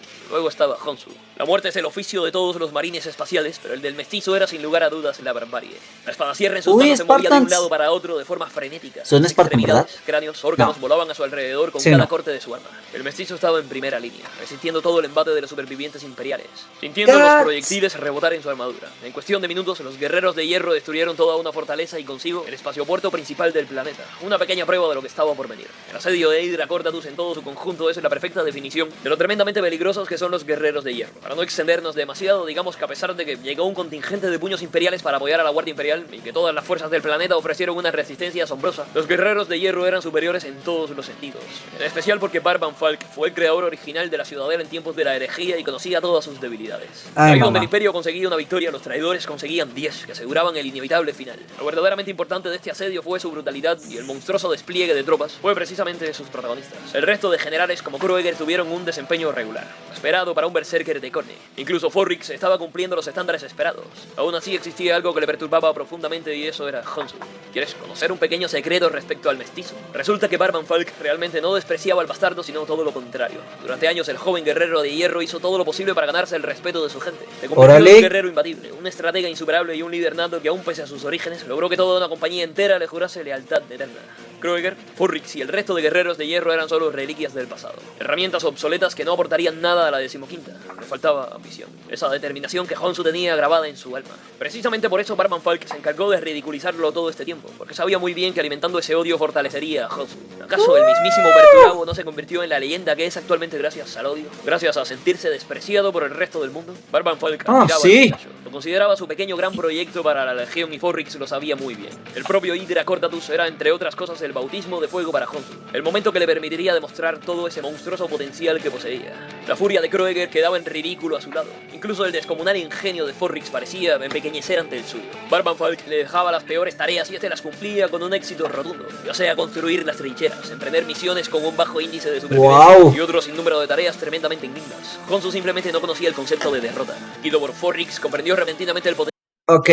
estaba Khonshu. La muerte es el oficio de todos los marines espaciales, pero el del mestizo era sin lugar a dudas la barbarie. La espadasierra en sus manos se movía de un lado para otro de forma frenética. Son Spartans, ¿verdad? Cráneos, órganos volaban a su alrededor con cada corte de su arma. El mestizo estaba en primera línea, resistiendo todo el embate de los supervivientes imperiales, sintiendo los proyectiles rebotar en su armadura. En cuestión de minutos, los guerreros de hierro destruyeron toda una fortaleza y consigo el espaciopuerto principal del planeta. Una pequeña prueba de lo que estaba por venir. El asedio de Hydra Cordatus en todo su conjunto es la perfecta definición de lo tremendamente peligrosos que son los guerreros de hierro. Para no extendernos demasiado, digamos que a pesar de que llegó un contingente de puños imperiales para apoyar a la Guardia Imperial y que todas las fuerzas del planeta ofrecieron una resistencia asombrosa, los guerreros de hierro eran superiores en todos los sentidos. En especial porque Barban Falk fue el creador original de la ciudadela en tiempos de la herejía y conocía todas sus debilidades. Ahí donde el Imperio conseguía una victoria, los traidores conseguían 10 que aseguraban el inevitable final. Lo verdaderamente importante de este asedio fue su brutalidad y el monstruoso despliegue de tropas fue precisamente sus protagonistas. El resto de generales como Kroeger tuvieron un desempeño regular, esperado para un berserker de Corne. Incluso Forrix estaba cumpliendo los estándares esperados. Aún así existía algo que le perturbaba profundamente y eso era Khonshu. ¿Quieres conocer un pequeño secreto respecto al mestizo? Resulta que Barban Falk realmente no despreciaba al bastardo, sino todo lo contrario. Durante años el joven guerrero de hierro hizo todo lo posible para ganarse el respeto de su gente. Se convirtió en un guerrero imbatible, un estratega insuperable y un líder nato que aún pese a sus orígenes logró que toda una compañía entera le jurase lealtad eterna. Kroeger, Forrix y el resto de guerreros de hierro eran solo reliquias del pasado, herramientas obsoletas que no aportarían nada a la 15ª. Le faltaba ambición, esa determinación que Khonshu tenía grabada en su alma. Precisamente por eso Barban Falk se encargó de ridiculizarlo todo este tiempo, porque sabía muy bien que alimentando ese odio fortalecería a Khonshu. ¿Acaso el mismísimo Perturabo no se convirtió en la leyenda que es actualmente gracias al odio? Gracias a sentirse despreciado por el resto del mundo. Barban Falk admiraba el caballo, lo consideraba su pequeño gran proyecto para la Legión y Forrix lo sabía muy bien. El propio Hydra Cordatus era entre otras cosas el bautismo de fuego para Khonshu, el momento que le permitiría demostrar todo ese monstruoso potencial que poseía. La furia de Kroeger quedaba en ridículo a su lado. Incluso el descomunal ingenio de Forrix parecía empequeñecer ante el suyo. Barban Falk le dejaba las peores tareas y este las cumplía con un éxito rotundo, ya sea construir las trincheras, emprender misiones con un bajo índice de supervivencia y otro sinnúmero de tareas tremendamente indignas. Khonshu simplemente no conocía el concepto de derrota. Guido por Forrix comprendió repentinamente el potencial. Ok,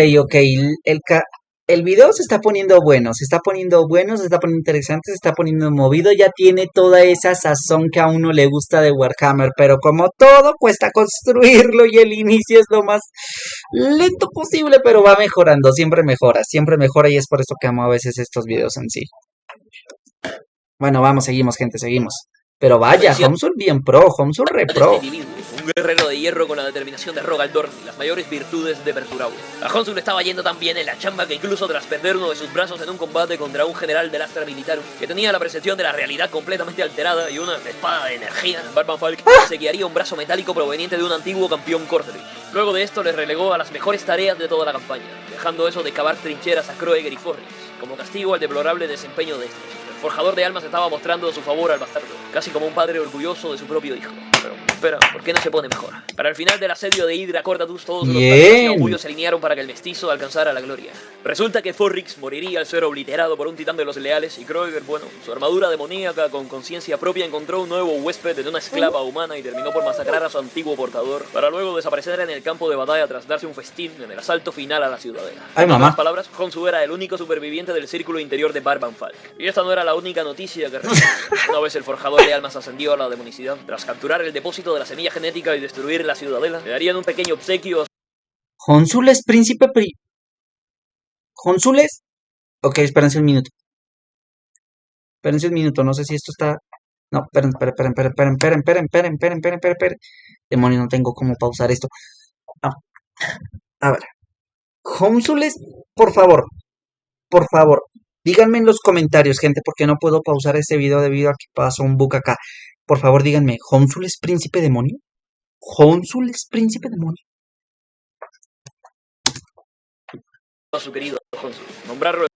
el video se está poniendo bueno, se está poniendo interesante, se está poniendo movido, ya tiene toda esa sazón que a uno le gusta de Warhammer, pero como todo cuesta construirlo y el inicio es lo más lento posible, pero va mejorando, siempre mejora y es por eso que amo a veces estos videos en sí. Bueno, vamos, seguimos gente, seguimos. Pero vaya, Khonshu bien pro, Khonshu re pro. Un guerrero de hierro con la determinación de Rogal Dorn y las mayores virtudes de Perturabo. A Honshu le estaba yendo tan bien en la chamba que incluso tras perder uno de sus brazos en un combate contra un general del Astra Militarum, que tenía la percepción de la realidad completamente alterada y una espada de energía, Barban Falk se guiaría un brazo metálico proveniente de un antiguo campeón Corthrix. Luego de esto le relegó a las mejores tareas de toda la campaña, dejando eso de cavar trincheras a Kroeger y Forrix, como castigo al deplorable desempeño de estos. El forjador de almas estaba mostrando su favor al bastardo, casi como un padre orgulloso de su propio hijo. Pero, espera, ¿por qué no se pone mejor? Para el final del asedio de Hydra Cordatus, todos los bastardos y augurios se alinearon para que el mestizo alcanzara la gloria. Resulta que Forrix moriría al ser obliterado por un titán de los leales, y Kroeger, bueno, su armadura demoníaca con conciencia propia encontró un nuevo huésped en una esclava humana y terminó por masacrar a su antiguo portador, para luego desaparecer en el campo de batalla tras darse un festín en el asalto final a la ciudadela. Ay, mamá. En otras palabras, Honshu era el único superviviente del círculo interior de Barban Falk. Y esta no era la única noticia que recibimos. Una vez el forjador de almas ascendió a la demonicidad, tras capturar el depósito de la semilla genética y destruir la ciudadela, le darían un pequeño obsequio a Honshu es príncipe ¿Honshu es? Ok, espérense un minuto. Espérense un minuto, no sé si esto está... No, esperen. Demonio, no tengo cómo pausar esto. A ver. Honshu es, por favor, díganme en los comentarios, gente, porque no puedo pausar este video debido a que pasó un bug acá. Por favor, díganme, ¿Honshu es príncipe demonio? ¿Honshu es príncipe demonio? su querido Honshu. Nombrarlo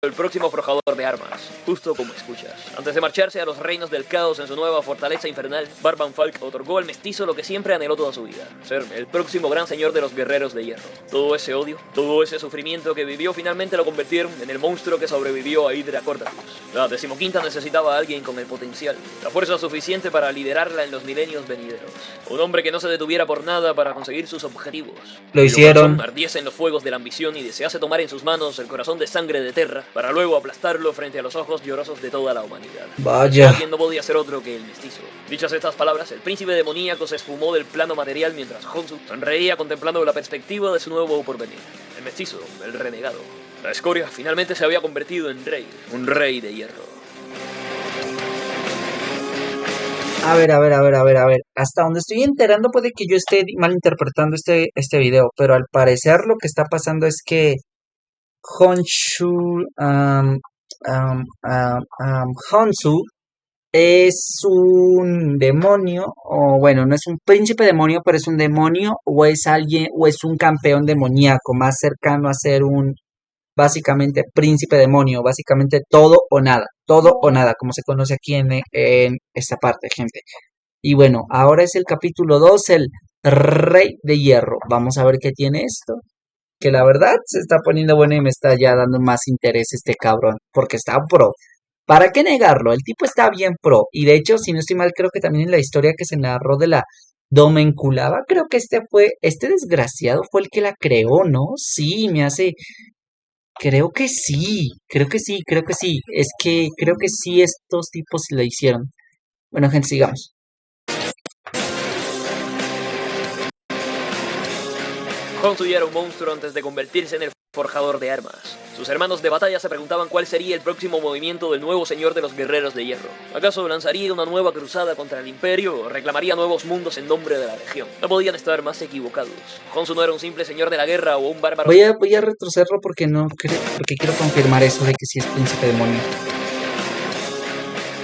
el próximo forjador de armas, justo como escuchas. Antes de marcharse a los reinos del caos en su nueva fortaleza infernal, Barban Falk otorgó al mestizo lo que siempre anheló toda su vida: ser el próximo gran señor de los guerreros de hierro. Todo ese odio, todo ese sufrimiento que vivió finalmente lo convirtieron en el monstruo que sobrevivió a Hydra Cordatus. La 15ª necesitaba a alguien con el potencial, la fuerza suficiente para liderarla en los milenios venideros. Un hombre que no se detuviera por nada para conseguir sus objetivos. Lo hicieron. Ardiese en los fuegos de la ambición y desease tomar en sus manos el corazón de sangre de Terra, para luego aplastarlo frente a los ojos llorosos de toda la humanidad. Vaya. Quien no podía ser otro que el mestizo. Dichas estas palabras, el príncipe demoníaco se esfumó del plano material mientras Honshu sonreía contemplando la perspectiva de su nuevo porvenir. El mestizo, el renegado. La escoria finalmente se había convertido en rey, un rey de hierro. A ver. Hasta donde estoy enterando puede que yo esté malinterpretando este video, pero al parecer lo que está pasando es que Honshu es un demonio, o bueno, no es un príncipe demonio, pero es un demonio, o es alguien, o es un campeón demoníaco, más cercano a ser un, básicamente, príncipe demonio, básicamente todo o nada, como se conoce aquí en esta parte, gente. Y bueno, ahora es el capítulo 2, el Rey de Hierro. Vamos a ver qué tiene esto. Que la verdad se está poniendo bueno y me está ya dando más interés este cabrón, porque está pro. ¿Para qué negarlo? El tipo está bien pro. Y de hecho, si no estoy mal, creo que también en la historia que se narró de la Domenculaba, creo que este desgraciado fue el que la creó, ¿no? Sí, me hace... Creo que sí. Es que creo que sí estos tipos la hicieron. Bueno, gente, sigamos. Honshu ya era un monstruo antes de convertirse en el forjador de armas. Sus hermanos de batalla se preguntaban cuál sería el próximo movimiento del nuevo señor de los guerreros de hierro. ¿Acaso lanzaría una nueva cruzada contra el imperio o reclamaría nuevos mundos en nombre de la legión? No podían estar más equivocados. Honshu no era un simple señor de la guerra o un bárbaro. Voy a retrocederlo porque quiero confirmar eso de que sí es príncipe demonio.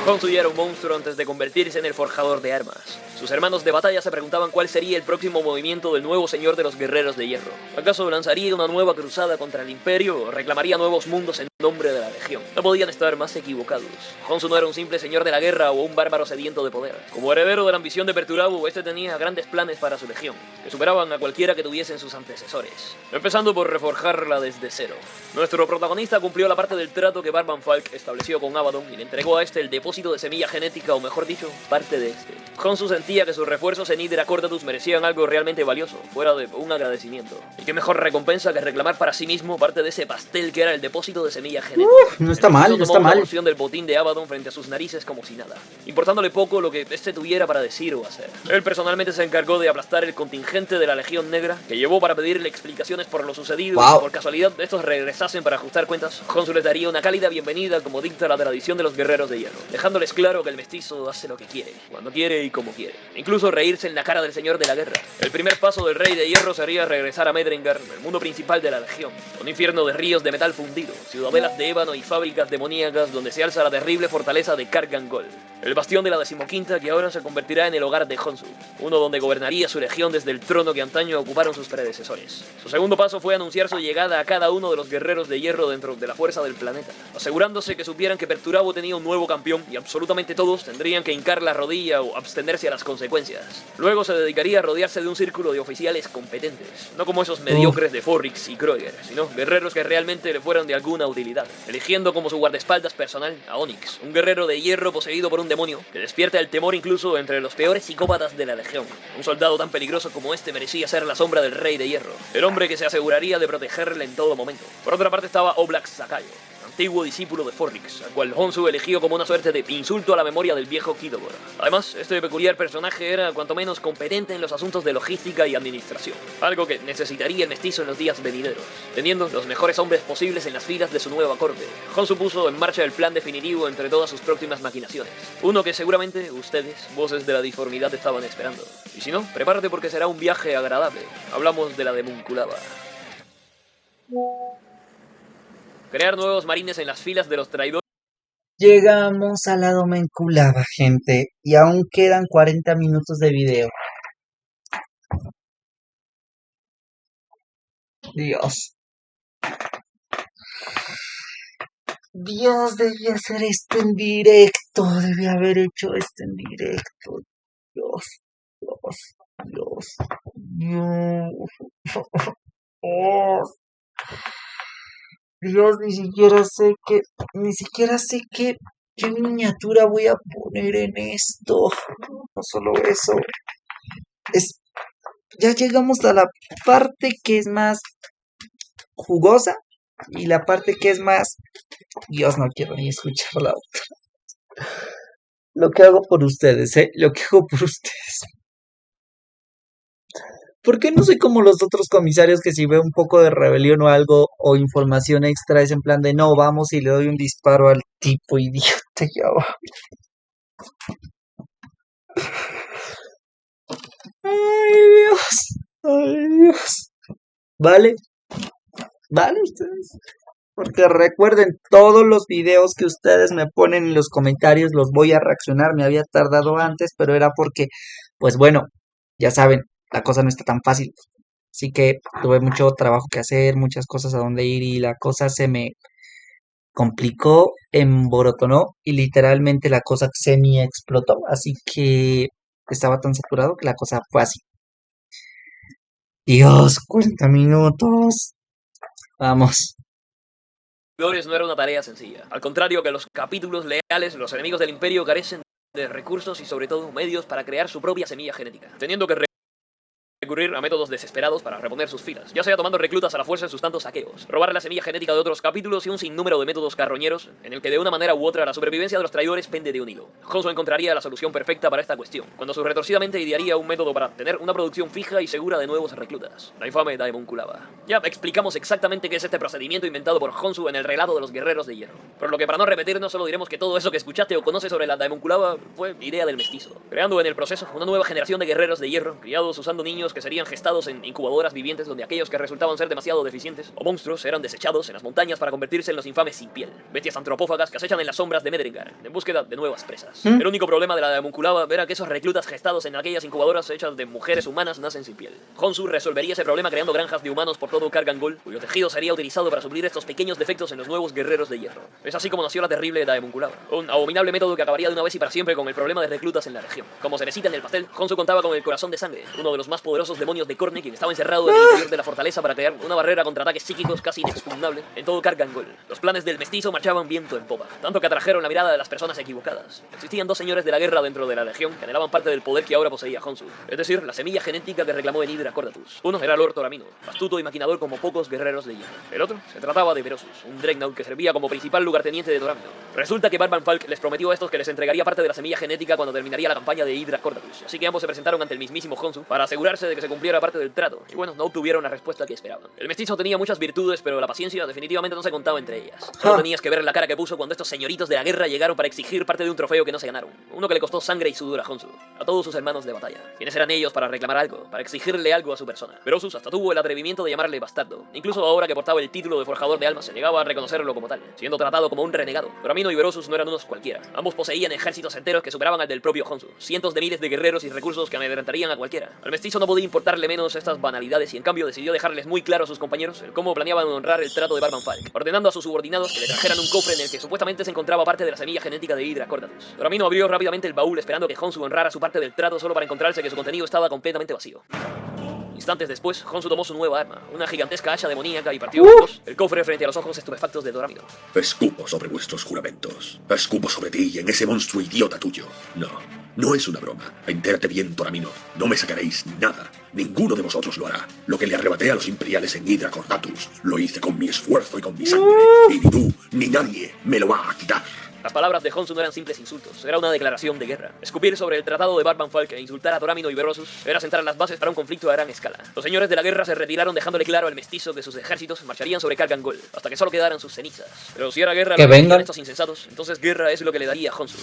Honshu ya era un monstruo antes de convertirse en el forjador de armas. Sus hermanos de batalla se preguntaban cuál sería el próximo movimiento del nuevo señor de los guerreros de hierro. ¿Acaso lanzaría una nueva cruzada contra el imperio o reclamaría nuevos mundos en nombre de la legión? No podían estar más equivocados. Honshu no era un simple señor de la guerra o un bárbaro sediento de poder. Como heredero de la ambición de Perturabo, este tenía grandes planes para su legión, que superaban a cualquiera que tuviesen sus antecesores. Empezando por reforjarla desde cero. Nuestro protagonista cumplió la parte del trato que Barban Falk estableció con Abaddon y le entregó a este el depósito de semilla genética, o mejor dicho, parte de este. Honshu sentía que sus refuerzos en Hydra Cordatus merecían algo realmente valioso, fuera de un agradecimiento. Y qué mejor recompensa que reclamar para sí mismo parte de ese pastel que era el depósito de semilla genética. No está mal, no está mal. Una porción del botín de Abaddon frente a sus narices como si nada, importándole poco lo que este tuviera para decir o hacer. Él personalmente se encargó de aplastar el contingente de la Legión Negra, que llevó para pedirle explicaciones por lo sucedido. Wow. Y por casualidad estos regresasen para ajustar cuentas, Honshu les daría una cálida bienvenida como dicta la tradición de los guerreros de hierro, dejándoles claro que el mestizo hace lo que quiere, cuando quiere y como quiere. Incluso reírse en la cara del señor de la guerra. El primer paso del Rey de Hierro sería regresar a Medrengar, el mundo principal de la Legión. Un infierno de ríos de metal fundido, ciudadelas de ébano y fábricas demoníacas donde se alza la terrible fortaleza de Kargangol. El bastión de la 15ª que ahora se convertirá en el hogar de Honsu, uno donde gobernaría su legión desde el trono que antaño ocuparon sus predecesores. Su segundo paso fue anunciar su llegada a cada uno de los guerreros de hierro dentro de la fuerza del planeta, asegurándose que supieran que Perturabo tenía un nuevo campeón y absolutamente todos tendrían que hincar la rodilla o abstenerse a las consecuencias. Luego se dedicaría a rodearse de un círculo de oficiales competentes, no como esos mediocres de Forrix y Kroeger, sino guerreros que realmente le fueran de alguna utilidad, eligiendo como su guardaespaldas personal a Onyx, un guerrero de hierro poseído por un demonio que despierta el temor incluso entre los peores psicópatas de la Legión. Un soldado tan peligroso como este merecía ser la sombra del Rey de Hierro, el hombre que se aseguraría de protegerle en todo momento. Por otra parte estaba Oblak Sakayo, antiguo discípulo de Forrix, al cual Honsu eligió como una suerte de insulto a la memoria del viejo Kidogor. Además, este peculiar personaje era cuanto menos competente en los asuntos de logística y administración, algo que necesitaría el mestizo en los días venideros. Teniendo los mejores hombres posibles en las filas de su nueva corte, Honsu puso en marcha el plan definitivo entre todas sus próximas maquinaciones, uno que seguramente ustedes, voces de la disformidad, estaban esperando. Y si no, prepárate porque será un viaje agradable. Hablamos de la Demunculaba. Crear nuevos marines en las filas de los traidores. Llegamos a la Domenculaba, gente, y aún quedan 40 minutos de video. Dios. Dios, debí hacer esto en directo. Debí haber hecho esto en directo. Dios, Dios, Dios, Dios. Oh, Dios, ni siquiera sé qué miniatura voy a poner en esto. No solo eso. Ya llegamos a la parte que es más jugosa y la parte que es más... Dios, no quiero ni escuchar la otra. Lo que hago por ustedes, lo que hago por ustedes. ¿Por qué no soy como los otros comisarios que si veo un poco de rebelión o algo o información extra es en plan de no, vamos y le doy un disparo al tipo idiota y ya va? Ay, Dios. Ay, Dios. ¿Vale? ¿Vale ustedes? Porque recuerden, todos los videos que ustedes me ponen en los comentarios los voy a reaccionar. Me había tardado antes, pero era porque, pues bueno, ya saben, la cosa no está tan fácil. Así que tuve mucho trabajo que hacer, muchas cosas a donde ir y la cosa se me complicó, emborotonó y literalmente la cosa semi explotó. Así que estaba tan saturado que la cosa fue así. Dios, 40 minutos. Vamos. No era una tarea sencilla. Al contrario que los capítulos leales, los enemigos del Imperio carecen de recursos y sobre todo medios para crear su propia semilla genética, teniendo que recurrir a métodos desesperados para reponer sus filas, ya sea tomando reclutas a la fuerza en sus tantos saqueos, robar la semilla genética de otros capítulos y un sinnúmero de métodos carroñeros en el que de una manera u otra la supervivencia de los traidores pende de un hilo. Honsu encontraría la solución perfecta para esta cuestión, cuando su retorcidamente idearía un método para tener una producción fija y segura de nuevos reclutas, la infame Daemonculaba. Ya explicamos exactamente qué es este procedimiento inventado por Honsu en el relato de los guerreros de hierro, por lo que para no repetirnos solo diremos que todo eso que escuchaste o conoces sobre la Daemonculaba fue idea del mestizo, creando en el proceso una nueva generación de guerreros de hierro, criados usando niños que serían gestados en incubadoras vivientes donde aquellos que resultaban ser demasiado deficientes o monstruos eran desechados en las montañas para convertirse en los infames sin piel, bestias antropófagas que acechan en las sombras de Medrengar en búsqueda de nuevas presas. El único problema de la Daemonculaba era que esos reclutas gestados en aquellas incubadoras hechas de mujeres humanas nacen sin piel. Honsu resolvería ese problema creando granjas de humanos por todo Kargangol, cuyo tejido sería utilizado para suplir estos pequeños defectos en los nuevos guerreros de hierro. Es así como nació la terrible Daemonculaba, un abominable método que acabaría de una vez y para siempre con el problema de reclutas en la región. Como se necesita en el pastel, Honsu contaba con el corazón de sangre, uno de los más poderosos demonios de Korne, quien estaba encerrado en el interior de la fortaleza para crear una barrera contra ataques psíquicos casi inexpugnable en todo Kargangol. Los planes del mestizo marchaban viento en popa, tanto que atrajeron la mirada de las personas equivocadas. Existían dos señores de la guerra dentro de la legión que anhelaban parte del poder que ahora poseía Honsu, es decir, la semilla genética que reclamó en Hydra Cordatus. Uno era Lord Toramino, astuto y maquinador como pocos guerreros de hierro. El otro se trataba de Berosus, un Dreadnought que servía como principal lugarteniente de Toramino. Resulta que Barban Falk les prometió a estos que les entregaría parte de la semilla genética cuando terminaría la campaña de Hydra Cordatus, así que ambos se presentaron ante el mismísimo Honsu para asegurarse de de que se cumpliera parte del trato, y bueno, no obtuvieron la respuesta que esperaban. El mestizo tenía muchas virtudes, pero la paciencia definitivamente no se contaba entre ellas. Solo tenías que ver la cara que puso cuando estos señoritos de la guerra llegaron para exigir parte de un trofeo que no se ganaron. Uno que le costó sangre y sudor a Honshu, a todos sus hermanos de batalla. ¿Quiénes eran ellos para reclamar algo, para exigirle algo a su persona? Berosus hasta tuvo el atrevimiento de llamarle bastardo. Incluso ahora que portaba el título de forjador de almas, se negaba a reconocerlo como tal, siendo tratado como un renegado. Doramino y Berosus no eran unos cualquiera. Ambos poseían ejércitos enteros que superaban al del propio Honshu, cientos de miles de guerreros y recursos que amedrentarían a cualquiera. Al mestizo no podía importarle menos estas banalidades y en cambio decidió dejarles muy claro a sus compañeros el cómo planeaban honrar el trato de Barban Falk, ordenando a sus subordinados que le trajeran un cofre en el que supuestamente se encontraba parte de la semilla genética de Hydra Cordatus. Doramino abrió rápidamente el baúl esperando que Honshu honrara su parte del trato solo para encontrarse que su contenido estaba completamente vacío. Instantes después, Honshu tomó su nueva arma, una gigantesca hacha demoníaca, y partió en dos el cofre frente a los ojos estupefactos de Doramino. Escupo sobre vuestros juramentos. Escupo sobre ti y en ese monstruo idiota tuyo. No es una broma. Entérate bien, Doramino. No me sacaréis nada. Ninguno de vosotros lo hará. Lo que le arrebaté a los imperiales en Hydra Cordatus, lo hice con mi esfuerzo y con mi sangre. Y ni tú, ni nadie me lo va a quitar. Las palabras de Honshu no eran simples insultos, era una declaración de guerra. Escupir sobre el tratado de Barban Falk e insultar a Doramino y Berosus era sentar las bases para un conflicto a gran escala. Los señores de la guerra se retiraron dejándole claro al mestizo que sus ejércitos marcharían sobre Kargan Gol, hasta que solo quedaran sus cenizas. Pero si era guerra lo que querían estos insensatos, entonces guerra es lo que le daría a Honshu.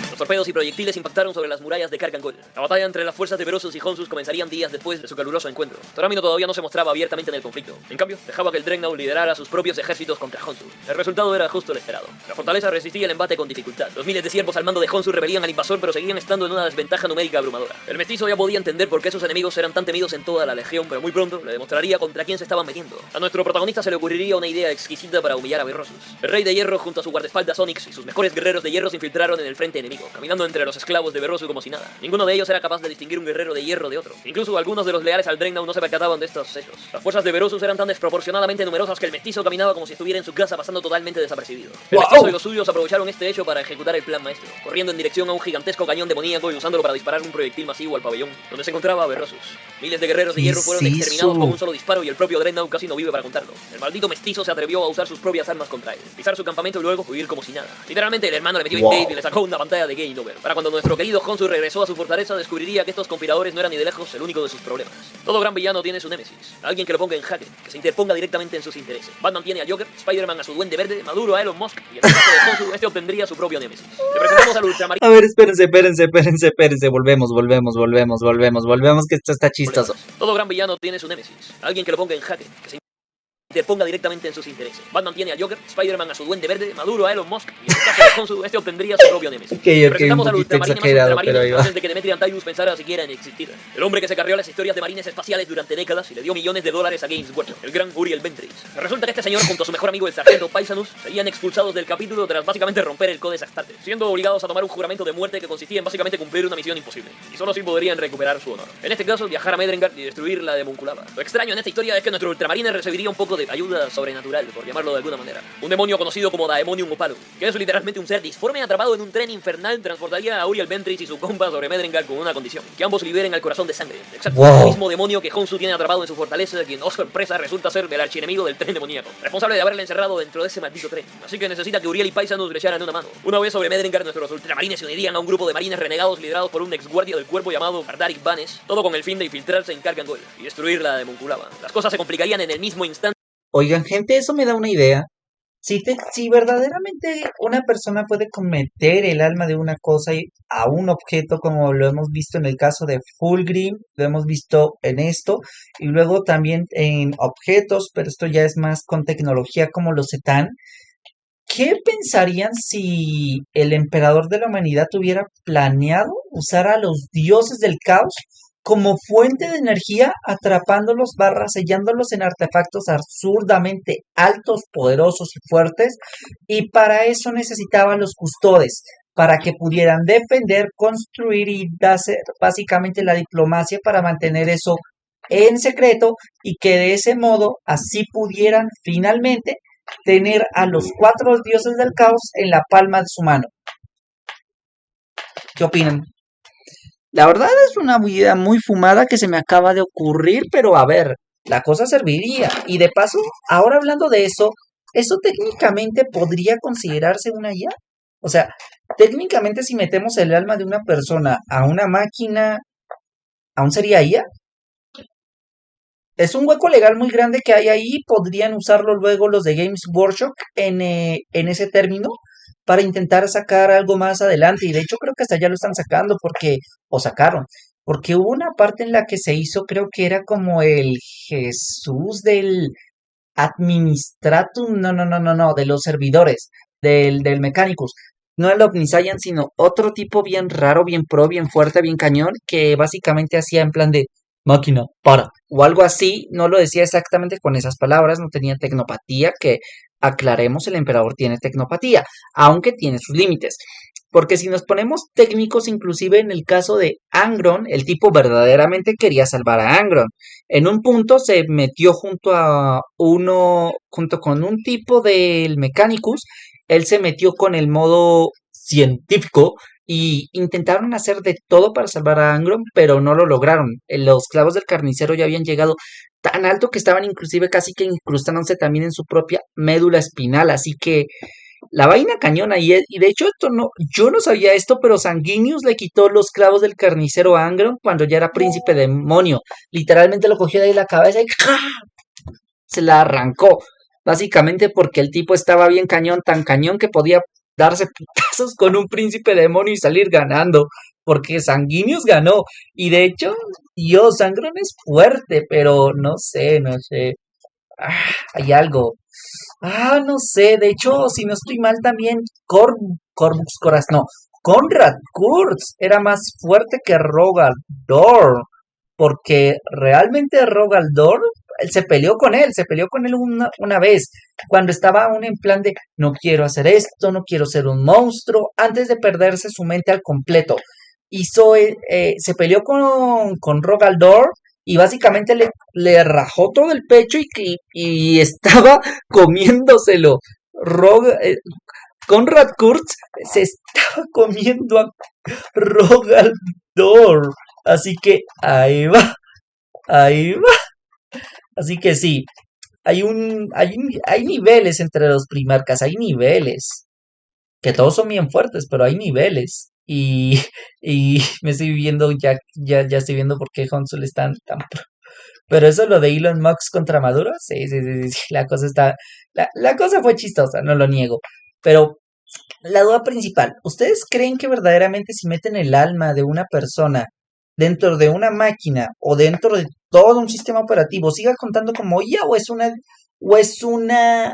Los torpedos y proyectiles impactaron sobre las murallas de Kargan Gol. La batalla entre las fuerzas de Berosus y Honshu comenzarían días después de su caluroso encuentro. Doramino todavía no se mostraba abiertamente en el conflicto. En cambio, dejaba que el Dreadnought liderara sus propios ejércitos contra Honshu. El resultado era justo el esperado. La fortaleza resistía el embate con dificultad. Los miles de siervos al mando de Honshu repelían al invasor, pero seguían estando en una desventaja numérica abrumadora. El mestizo ya podía entender por qué sus enemigos eran tan temidos en toda la legión, pero muy pronto le demostraría contra quién se estaban metiendo. A nuestro protagonista se le ocurriría una idea exquisita para humillar a Berosus. El Rey de Hierro junto a su guardaespaldas Onyx y sus mejores guerreros de hierro se infiltraron en el frente enemigo, caminando entre los esclavos de Berosus como si nada. Ninguno de ellos era capaz de distinguir un guerrero de hierro de otro. Incluso algunos de los leales al Dreadnought no se percataban de estos hechos. Las fuerzas de Berosus eran tan desproporcionadamente numerosas que el mestizo caminaba como si estuviera en su casa pasando totalmente desapercibido. El mestizo y los suyos aprovecharon este hecho para ejecutar el plan maestro, corriendo en dirección a un gigantesco cañón demoníaco y usándolo para disparar un proyectil masivo al pabellón donde se encontraba Berosus. Miles de guerreros de hierro fueron exterminados con un solo disparo y el propio Dreadnought casi no vive para contarlo. El maldito mestizo se atrevió a usar sus propias armas contra él, pisar su campamento y luego huir como si nada. Literalmente el hermano le metió tape y le sacó una pantalla de game over. Para cuando nuestro querido Honshu regresó a su fortaleza, descubriría que estos conspiradores no eran ni de lejos el único de sus problemas. Todo gran villano tiene su némesis, alguien que lo ponga en jaque, que se interponga directamente en sus intereses. Batman tiene al Joker, Spider-Man a su Duende Verde, Maduro a Elon Musk, y en el caso de Honshu, este obtendría su propio némesis. Le presentamos al ultramarino. A ver, espérense. Volvemos, que esto está chistoso. Todo gran villano tiene su némesis, alguien que lo ponga en jaque, que se interponga directamente en sus intereses. Batman tiene al Joker, Spider-Man a su Duende Verde, Maduro a Elon Musk, y en el caso de Honshu, este obtendría su propio némesis. Presentamos al ultramarino más ultramarino antes de que Demetri Antaius pensara siquiera en existir. El hombre que se carrió las historias de marines espaciales durante décadas y le dio millones de dólares a Games Workshop, el gran Uriel Ventris. Resulta que este señor junto a su mejor amigo el sargento Paisanus serían expulsados del capítulo tras básicamente romper el Codex Astartes, siendo obligados a tomar un juramento de muerte que consistía en básicamente cumplir una misión imposible, y solo así podrían recuperar su honor. En este caso, viajar a Medrengard y destruir la de Monculaba. Lo extraño en esta historia es que nuestro ultramarino recibiría un poco de ayuda sobrenatural, por llamarlo de alguna manera. Un demonio conocido como Daemonium Opalum, que es literalmente un ser disforme atrapado en un tren infernal, transportaría a Uriel Ventris y su compa sobre Medrengard con una condición: que ambos liberen al corazón de sangre. Exacto, el mismo demonio que Honshu tiene atrapado en su fortaleza, quien, oh sorpresa, resulta ser el archienemigo del tren demoníaco, responsable de haberle encerrado dentro de ese maldito tren. Así que necesita que Uriel y Paisanus le echaran una mano. Una vez sobre Medrengard, nuestros ultramarines se unirían a un grupo de marines renegados liderados por un ex guardia del cuerpo llamado Ardaric Banes, todo con el fin de infiltrarse en Kargan Gol y destruir la de Monculaba. Las cosas se complicarían en el mismo instante. Oigan, gente, eso me da una idea. Si verdaderamente una persona puede cometer el alma de una cosa a un objeto, como lo hemos visto en el caso de Fulgrim, lo hemos visto en esto, y luego también en objetos, pero esto ya es más con tecnología como los Zetan, ¿qué pensarían si el emperador de la humanidad hubiera planeado usar a los dioses del caos como fuente de energía, atrapándolos, sellándolos en artefactos absurdamente altos, poderosos y fuertes? Y para eso necesitaban los custodes, para que pudieran defender, construir y hacer básicamente la diplomacia para mantener eso en secreto, y que de ese modo así pudieran finalmente tener a los 4 dioses del caos en la palma de su mano. ¿Qué opinan? La verdad es una idea muy fumada que se me acaba de ocurrir, pero a ver, la cosa serviría. Y de paso, ahora hablando de eso técnicamente podría considerarse una IA. O sea, técnicamente si metemos el alma de una persona a una máquina, ¿Aún sería IA? Es un hueco legal muy grande que hay ahí. Podrían usarlo luego los de Games Workshop en ese término para intentar sacar algo más adelante. Y de hecho creo que hasta ya lo están sacando o sacaron, porque hubo una parte en la que se hizo, creo que era como el Jesús del Administratum, no, de los servidores, del Mechanicus. No el Omniscience, sino otro tipo bien raro, bien pro, bien fuerte, bien cañón, que básicamente hacía en plan de máquina, para, o algo así. No lo decía exactamente con esas palabras, no tenía tecnopatía, que aclaremos, el emperador tiene tecnopatía, aunque tiene sus límites. Porque si nos ponemos técnicos, inclusive en el caso de Angron, el tipo verdaderamente quería salvar a Angron. En un punto se metió junto con un tipo del Mechanicus, él se metió con el modo científico y intentaron hacer de todo para salvar a Angron, pero no lo lograron. Los clavos del carnicero ya habían llegado tan alto que estaban inclusive casi que incrustándose también en su propia médula espinal, así que la vaina cañona, y de hecho esto no, yo no sabía esto, pero Sanguinius le quitó los clavos del carnicero a Angron cuando ya era príncipe demonio. Literalmente lo cogió de ahí la cabeza y ¡ja! Se la arrancó. Básicamente porque el tipo estaba bien cañón, tan cañón que podía darse putazos con un príncipe demonio y salir ganando. Porque Sanguinius ganó. Y de hecho, Dios, Angron es fuerte, pero no sé. Hay algo. No sé, de hecho, si no estoy mal también, Corvus Coraz, no, Conrad Kurz era más fuerte que Rogaldor, porque realmente Rogaldor, él se peleó con él una vez, cuando estaba aún en plan de, no quiero hacer esto, no quiero ser un monstruo, antes de perderse su mente al completo. Se peleó con Rogaldor y básicamente le rajó todo el pecho y estaba comiéndoselo. Conrad Kurz se estaba comiendo a Rogaldor. Así que ahí va. Así que sí, hay niveles entre los primarcas, hay niveles. Que todos son bien fuertes, pero hay niveles. Y me estoy viendo, ya estoy viendo por qué Honsol es tan pro. Pero eso lo de Elon Musk contra Maduro, sí, la cosa la cosa fue chistosa, no lo niego. Pero la duda principal, ¿ustedes creen que verdaderamente si meten el alma de una persona dentro de una máquina o dentro de todo un sistema operativo siga contando como IA o es una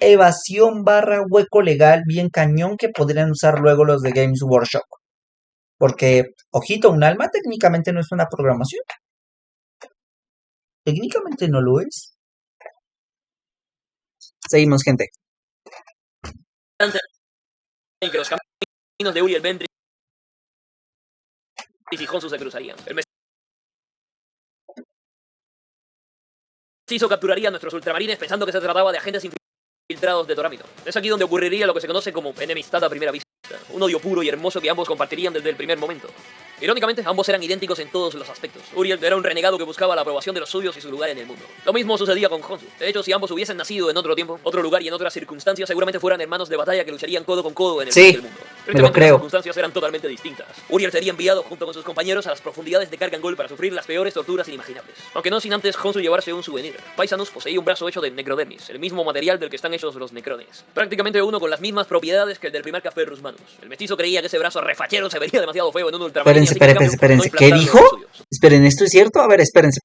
evasión barra hueco legal bien cañón que podrían usar luego los de Games Workshop? Porque, ojito, un alma técnicamente no es una programación. Técnicamente no lo es. Seguimos, gente. Y que los caminos de Uriel Ventris y Honsu se cruzarían. El mestizo capturaría a nuestros ultramarines pensando que se trataba de agentes infiltrados de Toramino. Es aquí donde ocurriría lo que se conoce como enemistad a primera vista. Un odio puro y hermoso que ambos compartirían desde el primer momento. Irónicamente, ambos eran idénticos en todos los aspectos. Uriel era un renegado que buscaba la aprobación de los suyos y su lugar en el mundo. Lo mismo sucedía con Honsu. De hecho, si ambos hubiesen nacido en otro tiempo, otro lugar y en otras circunstancias, seguramente fueran hermanos de batalla que lucharían codo con codo en el fin del mundo. Me lo creo. Las circunstancias eran totalmente distintas. Uriel sería enviado junto con sus compañeros a las profundidades de Kargangol para sufrir las peores torturas inimaginables. Aunque no sin antes Honsu llevarse un souvenir. Paisanus poseía un brazo hecho de necrodermis, el mismo material del que están hechos los necrones. Prácticamente uno con las mismas propiedades que el del primer Café Rusmanus. El mestizo creía que ese brazo refachero se vería demasiado feo en un ultramarino. Espérense. ¿Qué dijo? Esperen, ¿esto es cierto? A ver, espérense.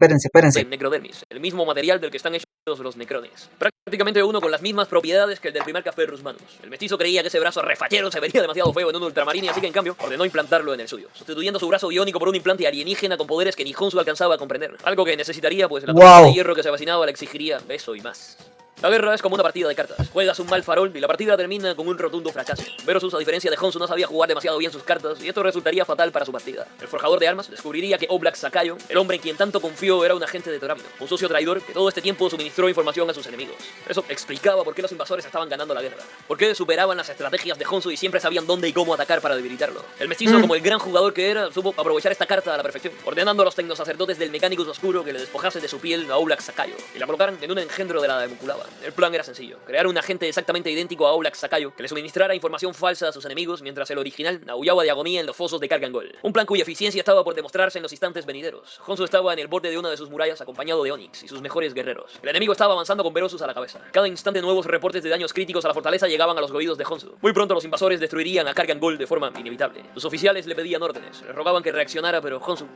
El necrodermis, el mismo material del que están hechos los necrones. Prácticamente uno con las mismas propiedades que el del primer Café Rusmanus. El mestizo creía que ese brazo refachero se vería demasiado feo en un ultramarino, así que en cambio ordenó implantarlo en el suyo, sustituyendo su brazo biónico por un implante alienígena con poderes que ni Honsu alcanzaba a comprender. Algo que necesitaría, pues la tormenta de hierro que se avecinaba le exigiría eso y más. La guerra es como una partida de cartas. Juegas un mal farol y la partida termina con un rotundo fracaso. Versus, a diferencia de Honsu, no sabía jugar demasiado bien sus cartas y esto resultaría fatal para su partida. El forjador de armas descubriría que Oblak Sakayo, el hombre en quien tanto confió, era un agente de Toramino, un socio traidor que todo este tiempo suministró información a sus enemigos. Eso explicaba por qué los invasores estaban ganando la guerra, por qué superaban las estrategias de Honsu y siempre sabían dónde y cómo atacar para debilitarlo. El mestizo, como el gran jugador que era, supo aprovechar esta carta a la perfección, ordenando a los tecnosacerdotes del Mechanicus Oscuro que le despojasen de su piel a Oblak Sakayo y la colocaran en un engendro de la Demuculaba. El plan era sencillo: crear un agente exactamente idéntico a Oblak Sakayo que le suministrara información falsa a sus enemigos mientras el original aullaba de agonía en los fosos de Kargangol. Un plan cuya eficiencia estaba por demostrarse en los instantes venideros. Honsu estaba en el borde de una de sus murallas acompañado de Onyx y sus mejores guerreros. El enemigo estaba avanzando con Berosus a la cabeza. Cada instante nuevos reportes de daños críticos a la fortaleza llegaban a los oídos de Honsu. Muy pronto los invasores destruirían a Kargangol de forma inevitable. Sus oficiales le pedían órdenes, le rogaban que reaccionara, pero Honsu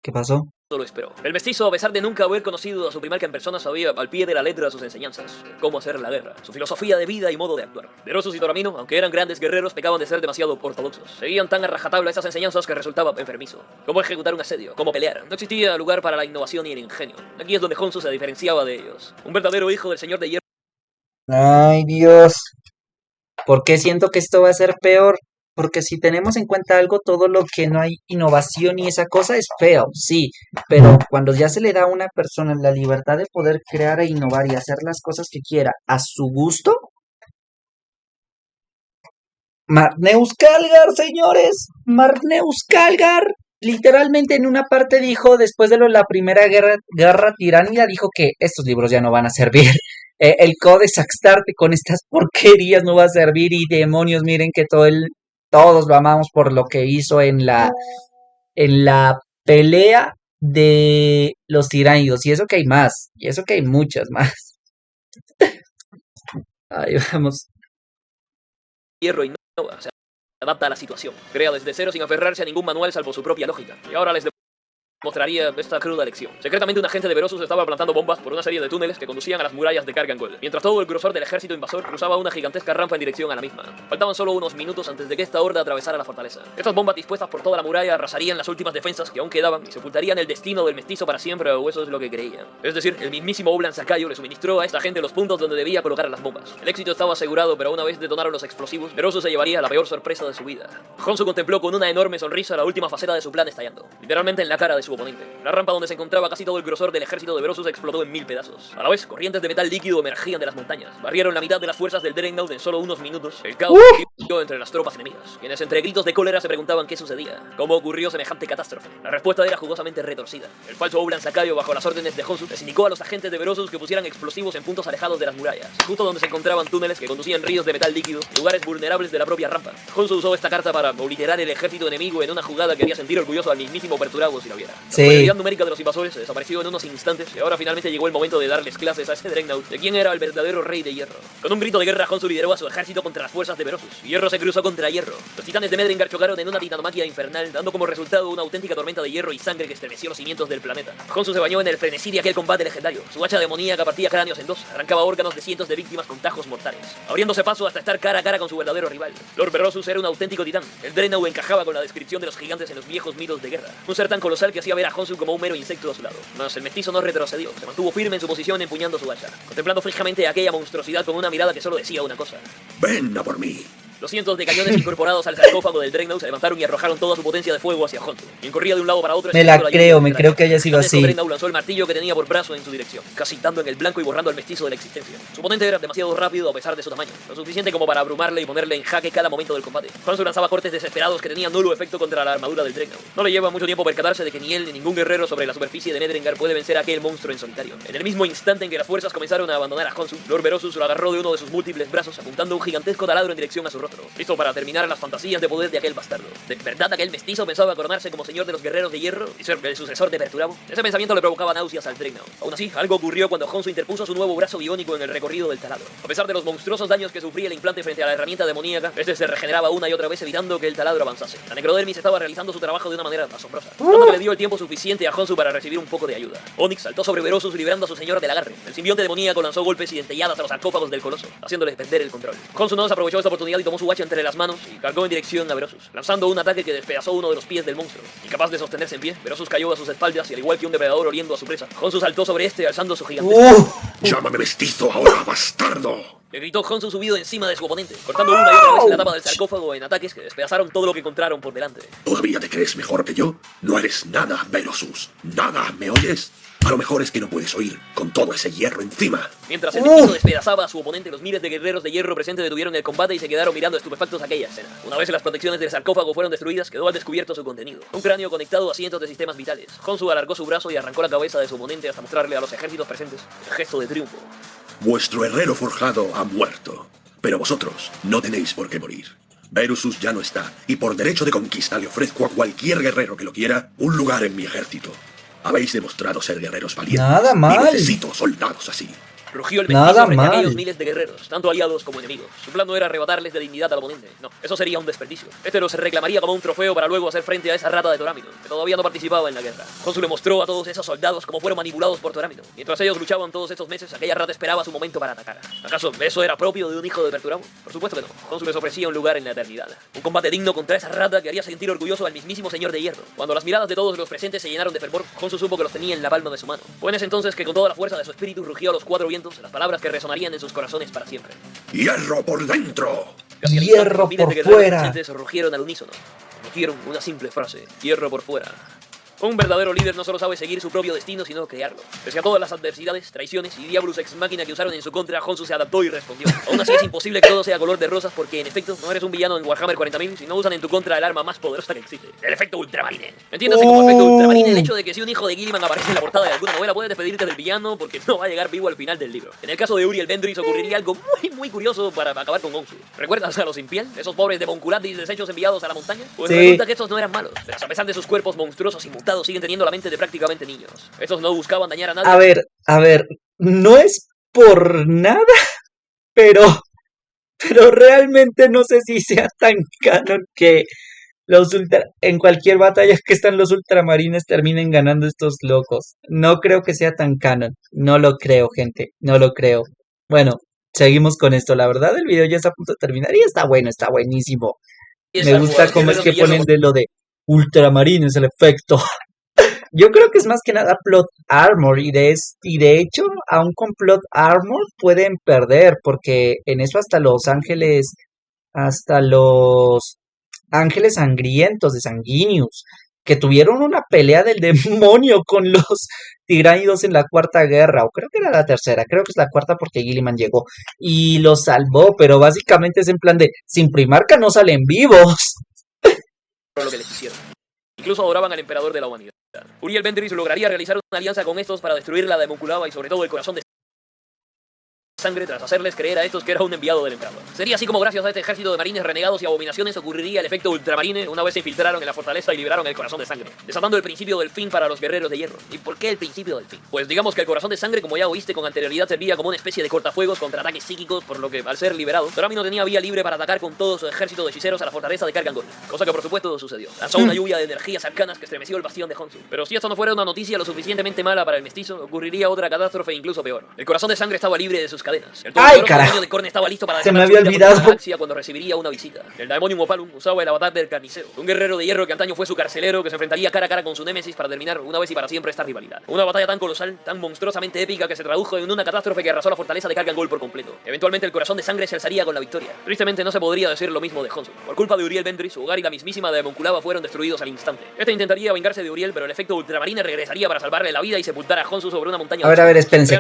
¿Qué pasó? solo esperó. El mestizo, a pesar de nunca haber conocido a su primarca en persona, sabía al pie de la letra sus enseñanzas, cómo hacer la guerra, su filosofía de vida y modo de actuar. Berosus y Toramino, aunque eran grandes guerreros, pecaban de ser demasiado ortodoxos. Seguían tan a rajatabla esas enseñanzas que resultaba enfermizo. Cómo ejecutar un asedio, cómo pelear. No existía lugar para la innovación y el ingenio. Aquí es donde Honsu se diferenciaba de ellos. Un verdadero hijo del señor de hierro. Ay, Dios. ¿Por qué siento que esto va a ser peor? Porque si tenemos en cuenta algo, todo lo que no hay innovación y esa cosa es feo, sí, pero cuando ya se le da a una persona la libertad de poder crear e innovar y hacer las cosas que quiera a su gusto. Marneus Calgar, señores, Marneus Calgar. Literalmente en una parte dijo, después de la primera guerra tiránida, dijo que estos libros ya no van a servir. El Codex Astarte con estas porquerías no va a servir y demonios, miren que todos lo amamos por lo que hizo en la pelea de los tiránidos. Y eso que hay más, y eso que hay muchas más. Ahí vamos. Hierro innova, se adapta a la situación, crea desde cero sin aferrarse a ningún manual salvo su propia lógica. Y ahora les mostraría esta cruda lección. Secretamente un agente de Berosus estaba plantando bombas por una serie de túneles que conducían a las murallas de Kargangol, mientras todo el grosor del ejército invasor cruzaba una gigantesca rampa en dirección a la misma. Faltaban solo unos minutos antes de que esta horda atravesara la fortaleza. Estas bombas dispuestas por toda la muralla arrasarían las últimas defensas que aún quedaban y sepultarían el destino del mestizo para siempre, o eso es lo que creían. Es decir, el mismísimo Oblak Sakayo le suministró a esta gente los puntos donde debía colocar las bombas. El éxito estaba asegurado, pero una vez detonaron los explosivos, Berosus se llevaría la peor sorpresa de su vida. Honsu contempló con una enorme sonrisa la última faceta de su plan estallando, literalmente en la cara de su oponente. La rampa donde se encontraba casi todo el grosor del ejército de Berosus explotó en 1000 pedazos. A la vez, corrientes de metal líquido emergían de las montañas. Barrieron la mitad de las fuerzas del Dreadnought en solo unos minutos. El caos surgió entre las tropas enemigas, quienes entre gritos de cólera se preguntaban qué sucedía, cómo ocurrió semejante catástrofe. La respuesta era jugosamente retorcida. El falso Oblak Sakayo, bajo las órdenes de Honsu, les indicó a los agentes de Berosus que pusieran explosivos en puntos alejados de las murallas, justo donde se encontraban túneles que conducían ríos de metal líquido, lugares vulnerables de la propia rampa. Honsu usó esta carta para obliterar el ejército enemigo en una jugada que haría sentir orgulloso al mismísimo Perturabo si lo viera. La superioridad numérica de los invasores se desapareció en unos instantes y ahora finalmente llegó el momento de darles clases a ese Dreadnought de quién era el verdadero rey de hierro. Con un grito de guerra, Honsu lideró a su ejército contra las fuerzas de Berosus. Hierro se cruzó contra hierro. Los titanes de Medrengar chocaron en una titanomaquia infernal, dando como resultado una auténtica tormenta de hierro y sangre que estremeció los cimientos del planeta. Honsu se bañó en el frenesí de aquel combate legendario. Su hacha demoníaca partía cráneos en dos, arrancaba órganos de cientos de víctimas con tajos mortales, abriéndose paso hasta estar cara a cara con su verdadero rival. Lord Berosus era un auténtico titán. El Dreadnought encajaba con la descripción de los gigantes en los viejos mitos de guerra. Un ser tan colosal que hacía ver a Honsu como un mero insecto a su lado. Mas el mestizo no retrocedió, se mantuvo firme en su posición empuñando su hacha, contemplando fijamente aquella monstruosidad con una mirada que solo decía una cosa: ven a por mí. Los cientos de cañones incorporados al sarcófago del Dreadnought se levantaron y arrojaron toda su potencia de fuego hacia Honsu, quien corría de un lado para otro. Me creo que haya sido así. El Dreadnought lanzó el martillo que tenía por brazo en su dirección, casi dando en el blanco y borrando al mestizo de la existencia. Su oponente era demasiado rápido a pesar de su tamaño, lo suficiente como para abrumarle y ponerle en jaque cada momento del combate. Honsu lanzaba cortes desesperados que tenían nulo efecto contra la armadura del Dreadnought. No le lleva mucho tiempo percatarse de que ni él ni ningún guerrero sobre la superficie de Medrengar puede vencer a aquel monstruo en solitario. En el mismo instante en que las fuerzas comenzaron a abandonar a Honsu, Lord Berosus lo agarró de uno de sus múltiples brazos, apuntando un gigantesco taladro en dirección a su rostro, listo para terminar las fantasías de poder de aquel bastardo. ¿De verdad aquel mestizo pensaba coronarse como señor de los guerreros de hierro y ser el sucesor de Perturabo? Ese pensamiento le provocaba náuseas al Dreadnought. Aún así, algo ocurrió cuando Honsu interpuso su nuevo brazo biónico en el recorrido del taladro. A pesar de los monstruosos daños que sufría el implante frente a la herramienta demoníaca, este se regeneraba una y otra vez evitando que el taladro avanzase. La necrodermis estaba realizando su trabajo de una manera asombrosa, tanto que le dio el tiempo suficiente a Honsu para recibir un poco de ayuda. Onyx saltó sobre Berosus liberando a su señor del agarre. El simbionte demoníaco lanzó golpes y dentelladas a los sarcófagos del coloso, haciéndole perder el control. Honsu no desaprovechó esta oportunidad y tomó su hacha entre las manos y cargó en dirección a Berosus, lanzando un ataque que despedazó uno de los pies del monstruo. Incapaz de sostenerse en pie, Berosus cayó a sus espaldas y al igual que un depredador oliendo a su presa, Honsu saltó sobre este alzando su gigante. ¡Llámame mestizo ahora, bastardo! Le gritó Honsu subido encima de su oponente, cortando una y otra vez la tapa del sarcófago en ataques que despedazaron todo lo que encontraron por delante. ¿Todavía te crees mejor que yo? No eres nada, Berosus. Nada, ¿me oyes? A lo mejor es que no puedes oír con todo ese hierro encima. Mientras el mestizo despedazaba a su oponente, los miles de guerreros de hierro presentes detuvieron el combate y se quedaron mirando estupefactos aquella escena. Una vez las protecciones del sarcófago fueron destruidas, quedó al descubierto su contenido. Un cráneo conectado a cientos de sistemas vitales. Honsu alargó su brazo y arrancó la cabeza de su oponente hasta mostrarle a los ejércitos presentes el gesto de triunfo. Vuestro herrero forjado ha muerto, pero vosotros no tenéis por qué morir. Berusus ya no está, y por derecho de conquista le ofrezco a cualquier guerrero que lo quiera un lugar en mi ejército. Habéis demostrado ser guerreros valientes. Nada mal. Y necesito soldados así. Rugió el mestizo frente a aquellos miles de guerreros, tanto aliados como enemigos. Su plan no era arrebatarles de dignidad al oponente, no, eso sería un desperdicio. Este los reclamaría como un trofeo para luego hacer frente a esa rata de Torámino, que todavía no participaba en la guerra. Honsu le mostró a todos esos soldados cómo fueron manipulados por Torámino. Mientras ellos luchaban todos estos meses, aquella rata esperaba su momento para atacar. ¿Acaso eso era propio de un hijo de Perturabo? Por supuesto que no. Honsu les ofrecía un lugar en la eternidad. Un combate digno contra esa rata que haría sentir orgulloso al mismísimo señor de hierro. Cuando las miradas de todos los presentes se llenaron de fervor, Honsu supo que los tenía en la palma de su mano. Fue en ese entonces que con toda la fuerza de su espíritu rugió a los cuatro vientos las palabras que resonarían en sus corazones para siempre. ¡Hierro por dentro! ¡Hierro por fuera! Rugieron al unísono. Rugieron una simple frase: hierro por fuera. Un verdadero líder no solo sabe seguir su propio destino, sino crearlo. Pese a todas las adversidades, traiciones y diabolus ex máquina que usaron en su contra, Honsu se adaptó y respondió. Aún así es imposible que todo sea color de rosas porque, en efecto, no eres un villano en Warhammer 40.000 si no usan en tu contra el arma más poderosa que existe, el efecto ultramarine. Entiéndase como efecto ultramarine el hecho de que si un hijo de Guilliman aparece en la portada de alguna novela puedes despedirte del villano porque no va a llegar vivo al final del libro. En el caso de Uriel Vendris ocurriría algo muy curioso para acabar con Honsu. ¿Recuerdas a los Impiel? Esos pobres demonculatis desechos enviados a la montaña. Pues resulta que estos no eran malos, pero a pesar de sus cuerpos monstruosos y mutados siguen teniendo la mente de prácticamente niños. Estos no buscaban dañar a nadie. A ver, no es por nada, pero realmente no sé si sea tan canon que en cualquier batalla que están los ultramarines terminen ganando estos locos. No creo que sea tan canon. No lo creo, gente. No lo creo. Bueno, seguimos con esto. La verdad, el video ya está a punto de terminar y está bueno, está buenísimo. Me gusta cómo es que ponen de lo de ultramarines el efecto. Yo creo que es más que nada plot armor y de hecho, aún con plot armor pueden perder porque en eso hasta los ángeles sangrientos de Sanguinius, que tuvieron una pelea del demonio con los tiránidos en la cuarta guerra, o creo que era la tercera, creo que es la cuarta porque Guilliman llegó y los salvó, pero básicamente es en plan de, sin Primarca no salen vivos. Por lo que les hicieron. Incluso adoraban al emperador de la humanidad. Uriel Vendris lograría realizar una alianza con estos para destruir la Demonculaba y sobre todo el corazón de sangre tras hacerles creer a estos que era un enviado del emperador. Sería así como gracias a este ejército de marines renegados y abominaciones ocurriría el efecto ultramarine una vez se infiltraron en la fortaleza y liberaron el corazón de sangre, desatando el principio del fin para los guerreros de hierro. ¿Y por qué el principio del fin? Pues digamos que el corazón de sangre, como ya oíste con anterioridad, servía como una especie de cortafuegos contra ataques psíquicos, por lo que al ser liberado, Torámino tenía vía libre para atacar con todo su ejército de hechiceros a la fortaleza de Kargangol, cosa que por supuesto sucedió. Lanzó una lluvia de energías arcanas que estremeció el bastión de Honsu. Pero si esto no fuera una noticia lo suficientemente mala para el mestizo, ocurriría otra catástrofe incluso peor. El corazón de sangre estaba libre de sus cadenas. El demonio de Khorne estaba listo para se me había olvidado cuando recibiría una visita. El Daemonium Opalum usaba el avatar del carnicero, un guerrero de hierro que antaño fue su carcelero que se enfrentaría cara a cara con su némesis para terminar una vez y para siempre esta rivalidad. Una batalla tan colosal, tan monstruosamente épica que se tradujo en una catástrofe que arrasó la fortaleza de Kargangol por completo. Eventualmente el corazón de sangre se alzaría con la victoria. Tristemente no se podría decir lo mismo de Honsu. Por culpa de Uriel Vendris, su hogar y la mismísima Demonculaba fueron destruidos al instante. Este intentaría vengarse de Uriel, pero el efecto ultramarine regresaría para salvarle la vida y sepultar a Honsu sobre una montaña. A ver, espérense.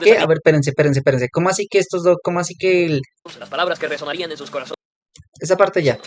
¿Qué? A ver, espérense. ¿Cómo así que estos dos, cómo así que las palabras que resonarían en sus corazones? Esa parte ya.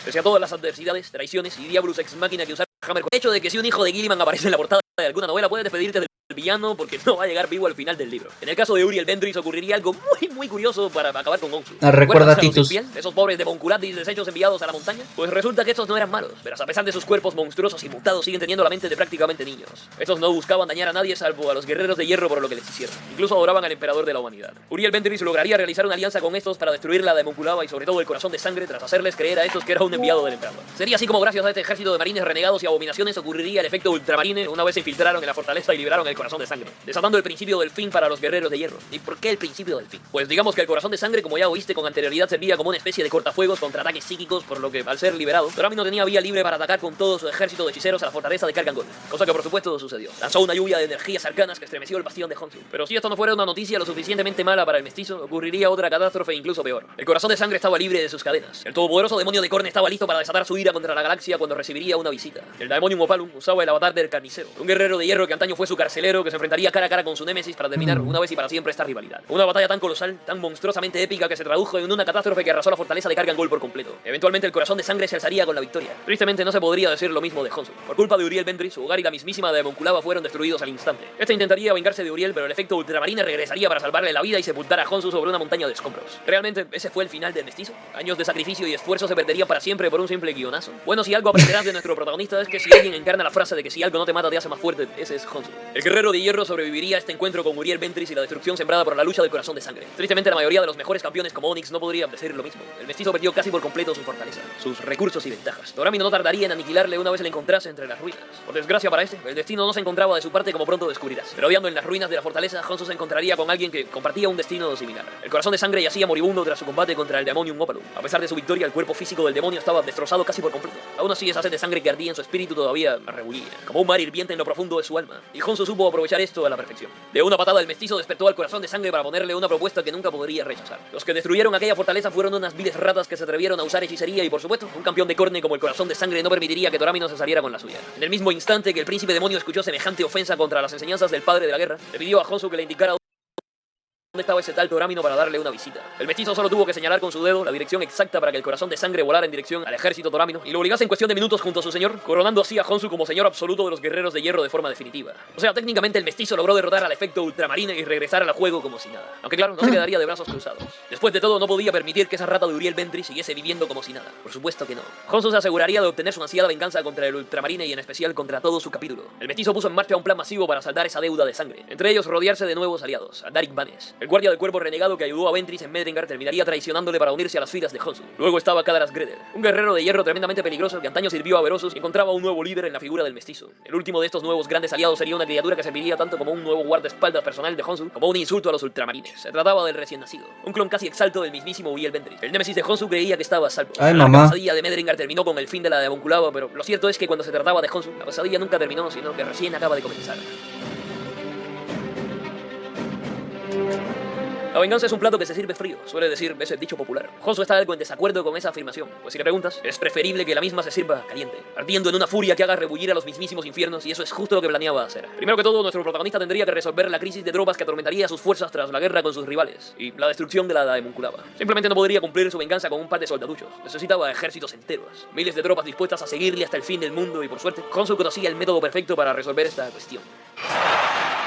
Pese a todas las adversidades, traiciones y diabolus ex máquina que usaron Hammer, el hecho de que si un hijo de Guilliman aparece en la portada de alguna novela puedes despedirte del villano porque no va a llegar vivo al final del libro. En el caso de Uriel Vendris ocurriría algo muy curioso para acabar con Honsu. Recuerda a Titus. Esos pobres demonculatis desechos enviados a la montaña. Pues resulta que estos no eran malos, pero a pesar de sus cuerpos monstruosos y mutados siguen teniendo la mente de prácticamente niños. Estos no buscaban dañar a nadie salvo a los guerreros de hierro por lo que les hicieron. Incluso adoraban al emperador de la humanidad. Uriel Vendris lograría realizar una alianza con estos para destruir la Demonculaba y sobre todo el corazón de sangre tras hacerles creer a estos que era un enviado del emperador. Sería así como gracias a este ejército de marines renegados y abominaciones ocurriría el efecto ultramarine una vez se infiltraron en la fortaleza y liberaron el corazón de sangre, desatando el principio del fin para los guerreros de hierro. ¿Y por qué el principio del fin? Pues digamos que el corazón de sangre, como ya oíste con anterioridad, servía como una especie de cortafuegos contra ataques psíquicos, por lo que al ser liberado, Dorami no tenía vía libre para atacar con todo su ejército de hechiceros a la fortaleza de Kargangol, cosa que por supuesto sucedió. Lanzó una lluvia de energías arcanas que estremeció el bastión de Honshu. Pero si esto no fuera una noticia lo suficientemente mala para el mestizo, ocurriría otra catástrofe incluso peor. El corazón de sangre estaba libre de sus cadenas. El todopoderoso demonio de Korn estaba listo para desatar su ira contra la galaxia cuando recibiría una visita. El Daemonium Opalum usaba el avatar del carnicero, un guerrero de hierro que antaño fue su carcelero, que se enfrentaría cara a cara con su némesis para terminar una vez y para siempre esta rivalidad. Una batalla tan colosal, tan monstruosamente épica, que se tradujo en una catástrofe que arrasó la fortaleza de Kargangol por completo. Eventualmente el corazón de sangre se alzaría con la victoria. Tristemente no se podría decir lo mismo de Honshu. Por culpa de Uriel Ventris, su hogar y la mismísima de Homunculava fueron destruidos al instante. Este intentaría vengarse de Uriel, pero el efecto ultramarina regresaría para salvarle la vida y sepultar a Honshu sobre una montaña de escombros. ¿Realmente ese fue el final del mestizo? Años de sacrificio y esfuerzo se perderían para siempre por un simple guionazo. Bueno, si algo aprenderás de nuestro protagonista es que si alguien encarna la frase de que si algo no te mata te hace más fuerte, ese es Honshu. El guerrero de hierro sobreviviría a este encuentro con Uriel Ventris y la destrucción sembrada por la lucha del corazón de sangre. Tristemente la mayoría de los mejores campeones como Onyx no podría decir lo mismo. El mestizo perdió casi por completo su fortaleza, sus recursos y ventajas. Dorami no tardaría en aniquilarle una vez le encontrase entre las ruinas. Por desgracia para este, el destino no se encontraba de su parte, como pronto descubrirás. Pero odiando en las ruinas de la fortaleza, Honshu se encontraría con alguien que compartía un destino similar. El corazón de sangre yacía moribundo tras su combate contra el Daemonium Opalum. A pesar de su victoria, el cuerpo físico del demonio estaba destrozado casi por completo. Aún así, esa sed de sangre que ardía en su espíritu todavía rebullía, como un mar hirviente en lo profundo de su alma. Y Honshu supo aprovechar esto a la perfección. De una patada, el mestizo despertó al corazón de sangre para ponerle una propuesta que nunca podría rechazar. Los que destruyeron aquella fortaleza fueron unas viles ratas que se atrevieron a usar hechicería y, por supuesto, un campeón de Korne como el corazón de sangre no permitiría que Dorami no se saliera con la suya. En el mismo instante que el príncipe demonio escuchó semejante ofensa contra las enseñanzas del padre de la guerra, le pidió a Honshu que le indicara dónde estaba ese tal Doramino para darle una visita. El mestizo solo tuvo que señalar con su dedo la dirección exacta para que el corazón de sangre volara en dirección al ejército Doramino y lo obligase en cuestión de minutos junto a su señor, coronando así a Honshu como señor absoluto de los guerreros de hierro de forma definitiva. O sea, técnicamente el mestizo logró derrotar al efecto ultramarina y regresar al juego como si nada. Aunque claro, no se quedaría de brazos cruzados. Después de todo, no podía permitir que esa rata de Uriel Ventris siguiese viviendo como si nada. Por supuesto que no. Honshu se aseguraría de obtener su ansiada venganza contra el ultramarina y en especial contra todo su capítulo. El mestizo puso en marcha un plan masivo para saldar esa deuda de sangre. Entre ellos, rodearse de nuevos aliados, a Darik Banes, el guardia del cuerpo renegado que ayudó a Ventris en Medrengar, terminaría traicionándole para unirse a las filas de Honshu. Luego estaba Kadaras Greder, un guerrero de hierro tremendamente peligroso que antaño sirvió a Berosus y encontraba un nuevo líder en la figura del mestizo. El último de estos nuevos grandes aliados sería una criatura que serviría tanto como un nuevo guardaespaldas personal de Honshu como un insulto a los ultramarines. Se trataba del recién nacido, un clon casi exalto del mismísimo Uriel Ventris. El némesis de Honshu creía que estaba a salvo. Ay, La mamá. pesadilla de Medrengar terminó con el fin de la de Homunculava, pero lo cierto es que cuando se trataba de Honshu, la pesadilla nunca terminó, sino que recién acaba de comenzar. La venganza es un plato que se sirve frío, suele decir ese dicho popular. Honshu está algo en desacuerdo con esa afirmación, pues si le preguntas, es preferible que la misma se sirva caliente, ardiendo en una furia que haga rebullir a los mismísimos infiernos, y eso es justo lo que planeaba hacer. Primero que todo, nuestro protagonista tendría que resolver la crisis de tropas que atormentaría a sus fuerzas tras la guerra con sus rivales, y la destrucción de la Daemonculava. Simplemente no podría cumplir su venganza con un par de soldaduchos, necesitaba ejércitos enteros, miles de tropas dispuestas a seguirle hasta el fin del mundo, y por suerte, Honshu conocía el método perfecto para resolver esta cuestión.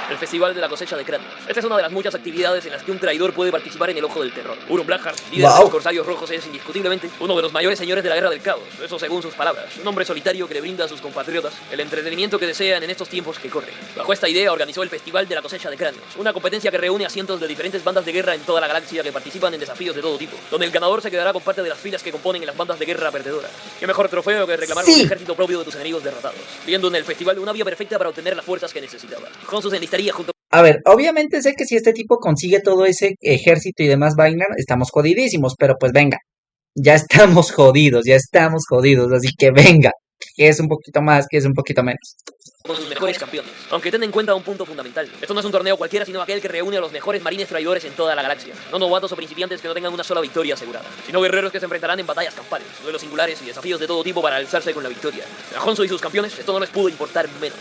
El Festival de la Cosecha de Cráneos. Esta es una de las muchas actividades en las que un traidor puede participar en el Ojo del Terror. Urun Blackheart, líder de los Corsarios Rojos, es indiscutiblemente uno de los mayores señores de la Guerra del Caos. Eso según sus palabras. Un hombre solitario que le brinda a sus compatriotas el entretenimiento que desean en estos tiempos que corren. Bajo esta idea organizó el Festival de la Cosecha de Cráneos, una competencia que reúne a cientos de diferentes bandas de guerra en toda la galaxia que participan en desafíos de todo tipo, donde el ganador se quedará con parte de las filas que componen las bandas de guerra perdedoras. Qué mejor trofeo que reclamar un ejército propio de tus enemigos derrotados, viendo en el festival una vía perfecta para obtener las fuerzas que necesitaba. Honshu se enlistaría junto. A ver, obviamente sé que si este tipo consigue todo ese ejército y demás vaina, estamos jodidísimos, pero pues venga, ya estamos jodidos, así que venga, que es un poquito más, que es un poquito menos. Con sus mejores campeones. Aunque ten en cuenta un punto fundamental. Esto no es un torneo cualquiera, sino aquel que reúne a los mejores marines traidores en toda la galaxia. No novatos o principiantes que no tengan una sola victoria asegurada, sino guerreros que se enfrentarán en batallas campales, duelos singulares y desafíos de todo tipo para alzarse con la victoria. A Honshu y sus campeones esto no les pudo importar menos.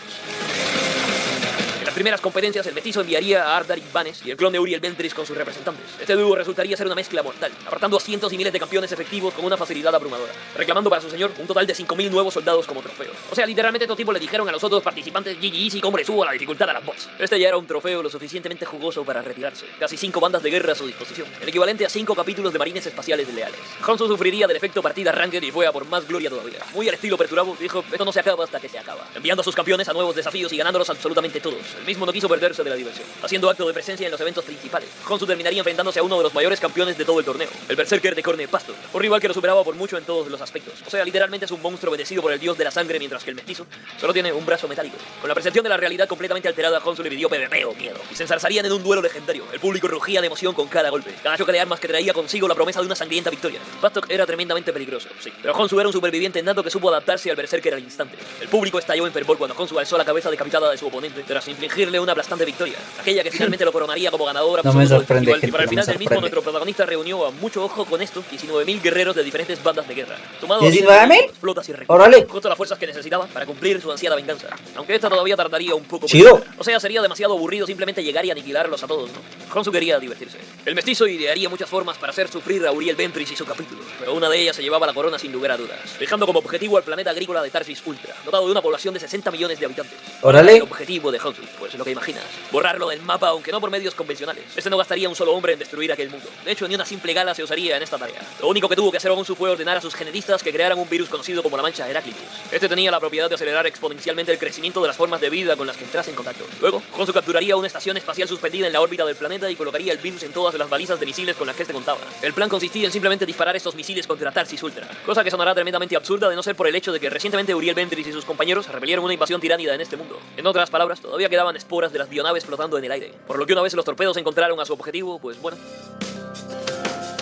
En las primeras competencias, el mestizo enviaría a Ardarik Banes y el clon de Uriel Ventris con sus representantes. Este dúo resultaría ser una mezcla mortal, apartando a cientos y miles de campeones efectivos con una facilidad abrumadora, reclamando para su señor un total de 5.000 nuevos soldados como trofeo. O sea, literalmente estos tipos le dijeron a los otros participantes GG Easy, hombre, subo la dificultad a las bots. Este ya era un trofeo lo suficientemente jugoso para retirarse. Casi 5 bandas de guerra a su disposición, el equivalente a 5 capítulos de marines espaciales leales. Honshu sufriría del efecto partida ranked y fue a por más gloria todavía. Muy al estilo Perturabo, dijo, esto no se acaba hasta que se acaba, enviando a sus campeones a nuevos desafíos y ganándolos absolutamente todos. El mismo no quiso perderse de la diversión, haciendo acto de presencia en los eventos principales. Honsu terminaría enfrentándose a uno de los mayores campeones de todo el torneo, el Berserker de Corne Pastor, un rival que lo superaba por mucho en todos los aspectos. O sea, literalmente es un monstruo bendecido por el dios de la sangre, mientras que el mestizo solo tiene un brazo metálico. Con la percepción de la realidad completamente alterada, Honsu le pidió PvP o miedo, y se ensarzarían en un duelo legendario. El público rugía de emoción con cada golpe, cada choque de armas que traía consigo la promesa de una sangrienta victoria. Pastor era tremendamente peligroso, sí, pero Honsu era un superviviente nato que supo adaptarse al Berserker al instante. El público estalló en fervor cuando Honsu alzó la cabeza decapitada de su oponente tras infligirle una aplastante victoria, aquella que finalmente lo coronaría como ganador No me absoluto del sorprende, festival. Y para el final del mismo, sorprende. nuestro protagonista reunió a mucho ojo con esto 19.000 guerreros de diferentes bandas de guerra, sumados ¿19.000? flotas y recursos, Órale. justo las fuerzas que necesitaba para cumplir su ansiada venganza, aunque esta todavía tardaría un poco. Chido. O sea, sería demasiado aburrido simplemente llegar y aniquilarlos a todos, ¿no? Honsu quería divertirse. El mestizo idearía muchas formas para hacer sufrir a Uriel Ventris y su capítulo, pero una de ellas se llevaba la corona sin lugar a dudas, fijando como objetivo al planeta agrícola de Tarsis Ultra, dotado de una población de 60 millones de habitantes. Órale. El objetivo de Honsu, pues lo que imaginas, borrarlo del mapa aunque no por medios convencionales. Este no gastaría un solo hombre en destruir aquel mundo. De hecho, ni una simple gala se usaría en esta tarea. Lo único que tuvo que hacer Honsu fue ordenar a sus genetistas que crearan un virus conocido como la mancha Heraclitus. Este tenía la propiedad de acelerar exponencialmente el crecimiento de las formas de vida con las que entrase en contacto. Luego, Honsu capturaría una estación espacial suspendida en la órbita del planeta y colocaría el virus en todas las balizas de misiles con las que este contaba. El plan consistía en simplemente disparar estos misiles contra Tarsis Ultra, cosa que sonará tremendamente absurda de no ser por el hecho de que recientemente Uriel Ventris y sus compañeros repelieron una invasión tiránida en este mundo. En otras palabras, todavía quedaban esporas de las bionaves flotando en el aire, por lo que una vez los torpedos encontraron a su objetivo, pues bueno.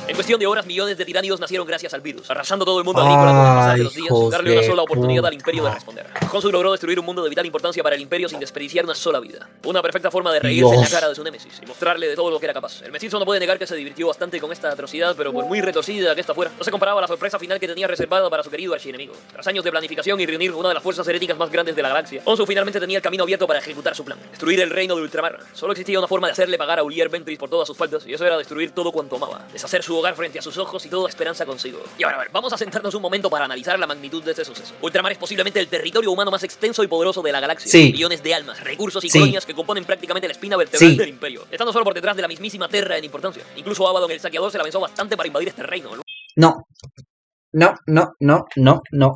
En cuestión de horas, millones de tiránidos nacieron gracias al virus, arrasando todo el mundo agrícola con el pasar de los días, sin darle una sola oportunidad al Imperio de responder. Honsu logró destruir un mundo de vital importancia para el Imperio sin desperdiciar una sola vida. Una perfecta forma de reírse en la cara de su némesis y mostrarle de todo lo que era capaz. El mestizo no puede negar que se divirtió bastante con esta atrocidad, pero por muy retorcida que esta fuera, no se comparaba a la sorpresa final que tenía reservada para su querido archienemigo. Tras años de planificación y reunir una de las fuerzas heréticas más grandes de la galaxia, Honsu finalmente tenía el camino abierto para ejecutar su plan: destruir el reino de Ultramar. Solo existía una forma de hacerle pagar a Uriel Ventris por todas sus faltas, y eso era destruir todo cuanto amaba, deshacer su hogar frente a sus ojos y toda esperanza consigo. Y ahora, a ver, vamos a sentarnos un momento para analizar la magnitud de este suceso. Ultramar es posiblemente el territorio humano más extenso y poderoso de la galaxia. Sí. Millones de almas, recursos y Sí. colonias que componen prácticamente la espina vertebral Sí. del Imperio, estando solo por detrás de la mismísima Terra en importancia. Incluso Abaddon el Saqueador se la pensó bastante para invadir este reino. No, no.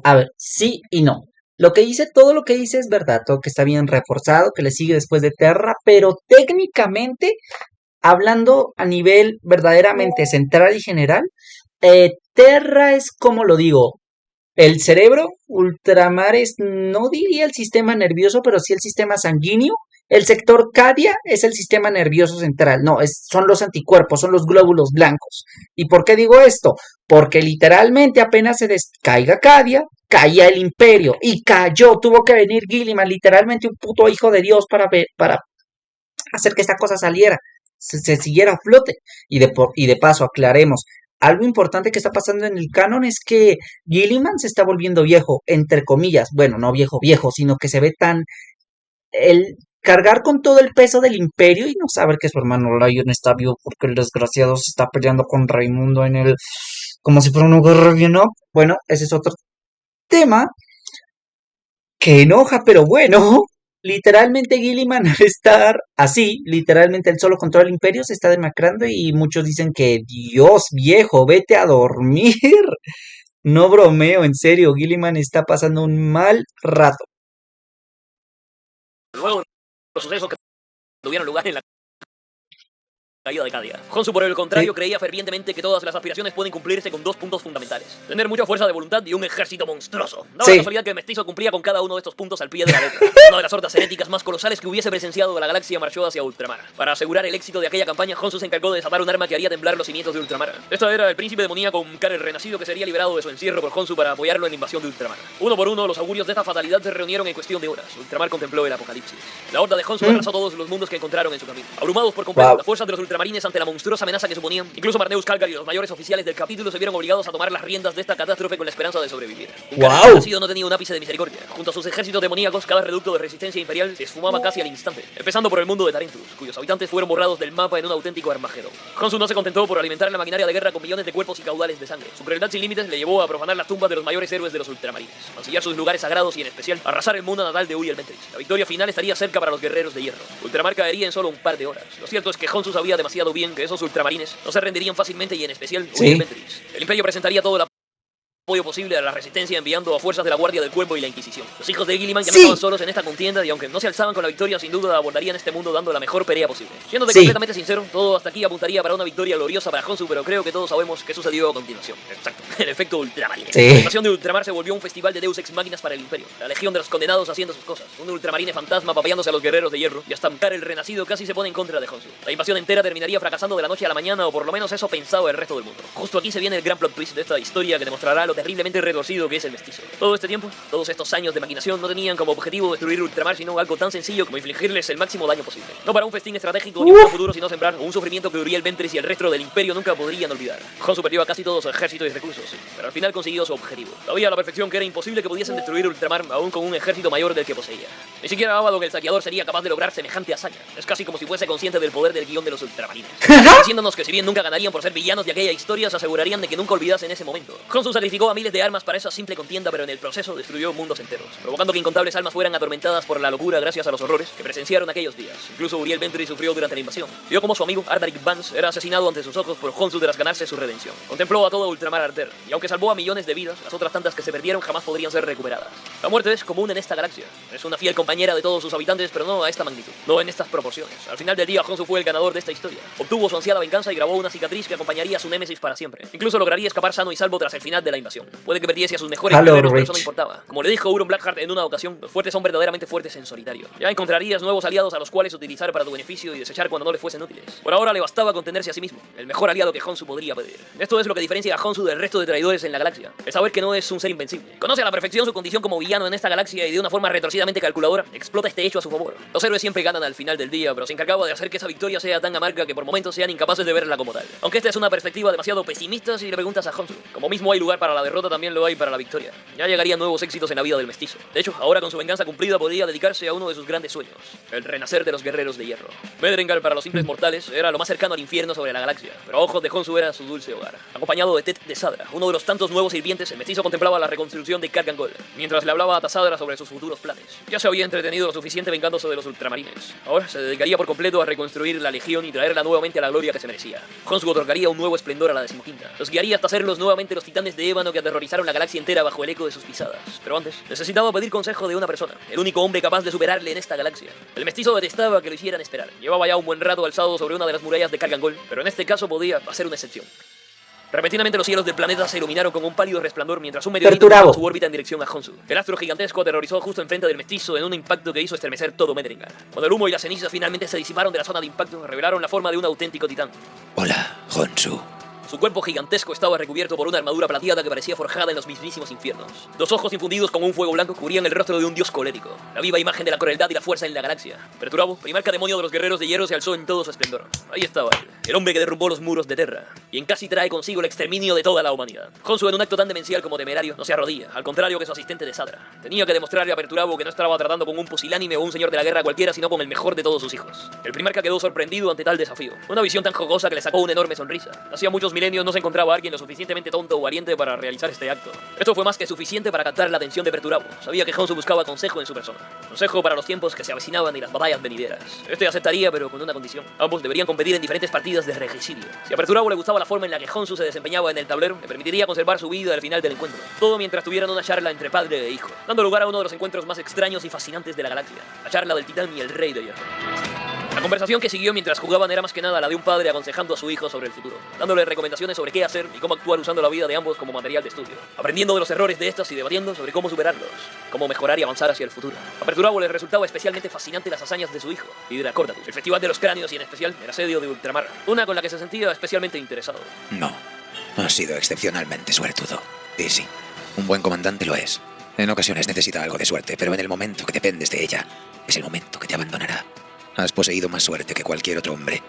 A ver, sí y no. Todo lo que dice es verdad, todo que está bien reforzado, que le sigue después de Terra, pero técnicamente, hablando a nivel verdaderamente central y general, Terra es, como lo digo, el cerebro. Ultramar es, no diría el sistema nervioso, pero sí el sistema sanguíneo. El sector Cadia es el sistema nervioso central. No, son los anticuerpos, son los glóbulos blancos. ¿Y por qué digo esto? Porque literalmente apenas se caiga Cadia, caía el imperio. Y cayó, tuvo que venir Gilliman, literalmente un puto hijo de Dios para hacer que esta cosa saliera, se siguiera a flote. Y de paso, aclaremos, algo importante que está pasando en el canon es que Gilliman se está volviendo viejo, entre comillas. Bueno, no viejo, sino que se ve tan... El cargar con todo el peso del imperio y no saber que su hermano Lion está vivo porque el desgraciado se está peleando con Raimundo como si fuera una guerra bien up. Bueno, ese es otro tema que enoja, pero bueno, literalmente Gilliman al estar así, literalmente él solo controla el imperio, se está demacrando y muchos dicen que Dios viejo, vete a dormir. No bromeo, en serio, Gilliman está pasando un mal rato. Luego, los sucesos que tuvieron lugar en la caída de Cadia. Honsu, por el contrario, creía fervientemente que todas las aspiraciones pueden cumplirse con dos puntos fundamentales: tener mucha fuerza de voluntad y un ejército monstruoso. Daba la casualidad que el mestizo cumplía con cada uno de estos puntos al pie de la letra. Una de las hordas heréticas más colosales que hubiese presenciado la galaxia marchó hacia Ultramar. Para asegurar el éxito de aquella campaña, Honsu se encargó de desatar un arma que haría temblar los cimientos de Ultramar. Esta era el príncipe demoníaco Mkar el Renacido, que sería liberado de su encierro por Honsu para apoyarlo en la invasión de Ultramar. Uno por uno, los augurios de esta fatalidad se reunieron en cuestión de horas. Ultramar contempló el apocalipsis. La horda de Honsu arrasó todos los mundos que encontraron en su camino. Abrumados por completo, las fuerzas de los ultramarines ante la monstruosa amenaza que suponían, incluso Marneus Calgar y los mayores oficiales del capítulo se vieron obligados a tomar las riendas de esta catástrofe con la esperanza de sobrevivir. Mkar el Renacido no tenía un ápice de misericordia. Junto a sus ejércitos demoníacos, cada reducto de resistencia imperial se esfumaba casi al instante, empezando por el mundo de Tarentus, cuyos habitantes fueron borrados del mapa en un auténtico Armagedón. Honsu no se contentó por alimentar la maquinaria de guerra con millones de cuerpos y caudales de sangre. Su crueldad sin límites le llevó a profanar las tumbas de los mayores héroes de los ultramarines, mancillar sus lugares sagrados y, en especial, arrasar el mundo natal de Uriel Ventris. La victoria final estaría cerca para los guerreros de hierro. Ultramar caería en solo un par de horas. Lo cierto es que Honsu sabía demasiado bien que esos ultramarines no se rendirían fácilmente y, en especial, Uriel Ventris. El imperio presentaría todo el apoyo posible a la resistencia enviando a fuerzas de la Guardia del Cuervo y la Inquisición. Los hijos de Guilliman ya no estaban solos en esta contienda y aunque no se alzaban con la victoria, sin duda abordarían este mundo dando la mejor pelea posible. Siéndote completamente sincero, todo hasta aquí apuntaría para una victoria gloriosa para Honshu, pero creo que todos sabemos qué sucedió a continuación. Exacto, el efecto Ultramarine. La invasión de Ultramar se volvió un festival de Deus Ex Máquinas para el Imperio. La legión de los condenados haciendo sus cosas. Un Ultramarine fantasma papeándose a los guerreros de hierro y hasta Mkar el renacido casi se pone en contra de Honshu. La invasión entera terminaría fracasando de la noche a la mañana, o por lo menos eso pensaba el resto del mundo. Justo aquí se viene el gran plot twist de esta historia que demostrará lo terriblemente retorcido que es el mestizo. Todo este tiempo, todos estos años de maquinación no tenían como objetivo destruir Ultramar, sino algo tan sencillo como infligirles el máximo daño posible. No para un festín estratégico ni un futuro, sino sembrar un sufrimiento que Uriel Ventris y el resto del imperio nunca podrían olvidar. Honshu perdió a casi todo su ejército y recursos, sí, pero al final consiguió su objetivo. Sabía a la perfección que era imposible que pudiesen destruir Ultramar aún con un ejército mayor del que poseía. Ni siquiera Abaddon el saqueador sería capaz de lograr semejante hazaña. Es casi como si fuese consciente del poder del guión de los Ultramarines. Diciéndonos que si bien nunca ganarían por ser villanos de aquella historia, se asegurarían de que nunca olvidasen ese momento. Honshu sacrificó a miles de armas para esa simple contienda, pero en el proceso destruyó mundos enteros, provocando que incontables almas fueran atormentadas por la locura gracias a los horrores que presenciaron aquellos días. Incluso Uriel Ventris sufrió durante la invasión. Vio como su amigo Ardaric Vance era asesinado ante sus ojos por Honshu tras ganarse su redención. Contempló a todo Ultramar arder, y aunque salvó a millones de vidas, las otras tantas que se perdieron jamás podrían ser recuperadas. La muerte es común en esta galaxia. Es una fiel compañera de todos sus habitantes, pero no a esta magnitud, no en estas proporciones. Al final del día, Honshu fue el ganador de esta historia. Obtuvo su ansiada venganza y grabó una cicatriz que acompañaría a su némesis para siempre. Incluso lograría escapar sano y salvo tras el final de la invasión. Puede que perdiese a sus mejores guerreros, pero eso no importaba. Como le dijo Euron Blackheart en una ocasión, los fuertes son verdaderamente fuertes en solitario. Ya encontrarías nuevos aliados a los cuales utilizar para tu beneficio y desechar cuando no les fuesen útiles. Por ahora le bastaba contenerse a sí mismo, el mejor aliado que Honshu podría pedir. Esto es lo que diferencia a Honshu del resto de traidores en la galaxia, el saber que no es un ser invencible. Conoce a la perfección su condición como villano en esta galaxia y de una forma retorcidamente calculadora, explota este hecho a su favor. Los héroes siempre ganan al final del día, pero se encargaba de hacer que esa victoria sea tan amarga que por momentos sean incapaces de verla como tal. Aunque esta es una perspectiva demasiado pesimista si le preguntas a Honshu. Como mismo hay lugar para la derrota, también lo hay para la victoria. Ya llegarían nuevos éxitos en la vida del mestizo. De hecho, ahora con su venganza cumplida podría dedicarse a uno de sus grandes sueños, el renacer de los guerreros de hierro. Medrengal para los simples mortales era lo más cercano al infierno sobre la galaxia, pero a ojos de Honshu era su dulce hogar. Acompañado de Tet de Sadra, uno de los tantos nuevos sirvientes, el mestizo contemplaba la reconstrucción de Cargangol, mientras le hablaba a Tasadra sobre sus futuros planes. Ya se había entretenido lo suficiente vengándose de los ultramarines. Ahora se dedicaría por completo a reconstruir la legión y traerla nuevamente a la gloria que se merecía. Honshu otorgaría un nuevo esplendor a la decimoquinta. Los guiaría hasta hacerlos nuevamente los titanes de ébano que aterrorizaron la galaxia entera bajo el eco de sus pisadas. Pero antes, necesitaba pedir consejo de una persona, el único hombre capaz de superarle en esta galaxia. El mestizo detestaba que lo hicieran esperar. Llevaba ya un buen rato alzado sobre una de las murallas de Cargangol, pero en este caso podía hacer una excepción. Repentinamente los cielos del planeta se iluminaron con un pálido resplandor mientras un meteorito cruzaba su órbita en dirección a Honshu. El astro gigantesco aterrorizó justo enfrente del mestizo en un impacto que hizo estremecer todo Medrengal. Cuando el humo y las cenizas finalmente se disiparon de la zona de impacto, revelaron la forma de un auténtico titán. Hola, Honshu. Su cuerpo gigantesco estaba recubierto por una armadura plateada que parecía forjada en los mismísimos infiernos. Dos ojos infundidos con un fuego blanco cubrían el rostro de un dios colérico, la viva imagen de la crueldad y la fuerza en la galaxia. Perturabo, primarca demonio de los guerreros de hierro, se alzó en todo su esplendor. Ahí estaba él, el hombre que derrumbó los muros de Terra, quien casi trae consigo el exterminio de toda la humanidad. Honshu, en un acto tan demencial como temerario, no se arrodilla, al contrario que su asistente de Sadra. Tenía que demostrarle a Perturabo que no estaba tratando con un pusilánime o un señor de la guerra cualquiera, sino con el mejor de todos sus hijos. El primarca quedó sorprendido ante tal desafío. Una visión tan jocosa que le sacó una enorme sonrisa. Hacía muchos milenios no se encontraba alguien lo suficientemente tonto o valiente para realizar este acto. Esto fue más que suficiente para captar la atención de Perturabo. Sabía que Honshu buscaba consejo en su persona. Consejo para los tiempos que se avecinaban y las batallas venideras. Este aceptaría, pero con una condición. Ambos deberían competir en diferentes partidas de regicidio. Si a Perturabo le gustaba la forma en la que Honshu se desempeñaba en el tablero, le permitiría conservar su vida al final del encuentro. Todo mientras tuvieran una charla entre padre e hijo, dando lugar a uno de los encuentros más extraños y fascinantes de la galaxia. La charla del titán y el rey de hierro. La conversación que siguió mientras jugaban era más que nada la de un padre aconsejando a su hijo sobre el futuro, dándole recomendaciones sobre qué hacer y cómo actuar usando la vida de ambos como material de estudio, aprendiendo de los errores de estas y debatiendo sobre cómo superarlos, cómo mejorar y avanzar hacia el futuro. A Perturabo le resultaba especialmente fascinante las hazañas de su hijo, Hydra Cordatus, el Festival de los Cráneos y en especial el asedio de Ultramar, una con la que se sentía especialmente interesado. No, has sido excepcionalmente suertudo. Y sí, un buen comandante lo es. En ocasiones necesita algo de suerte, pero en el momento que dependes de ella, es el momento que te abandonará. Has poseído más suerte que cualquier otro hombre,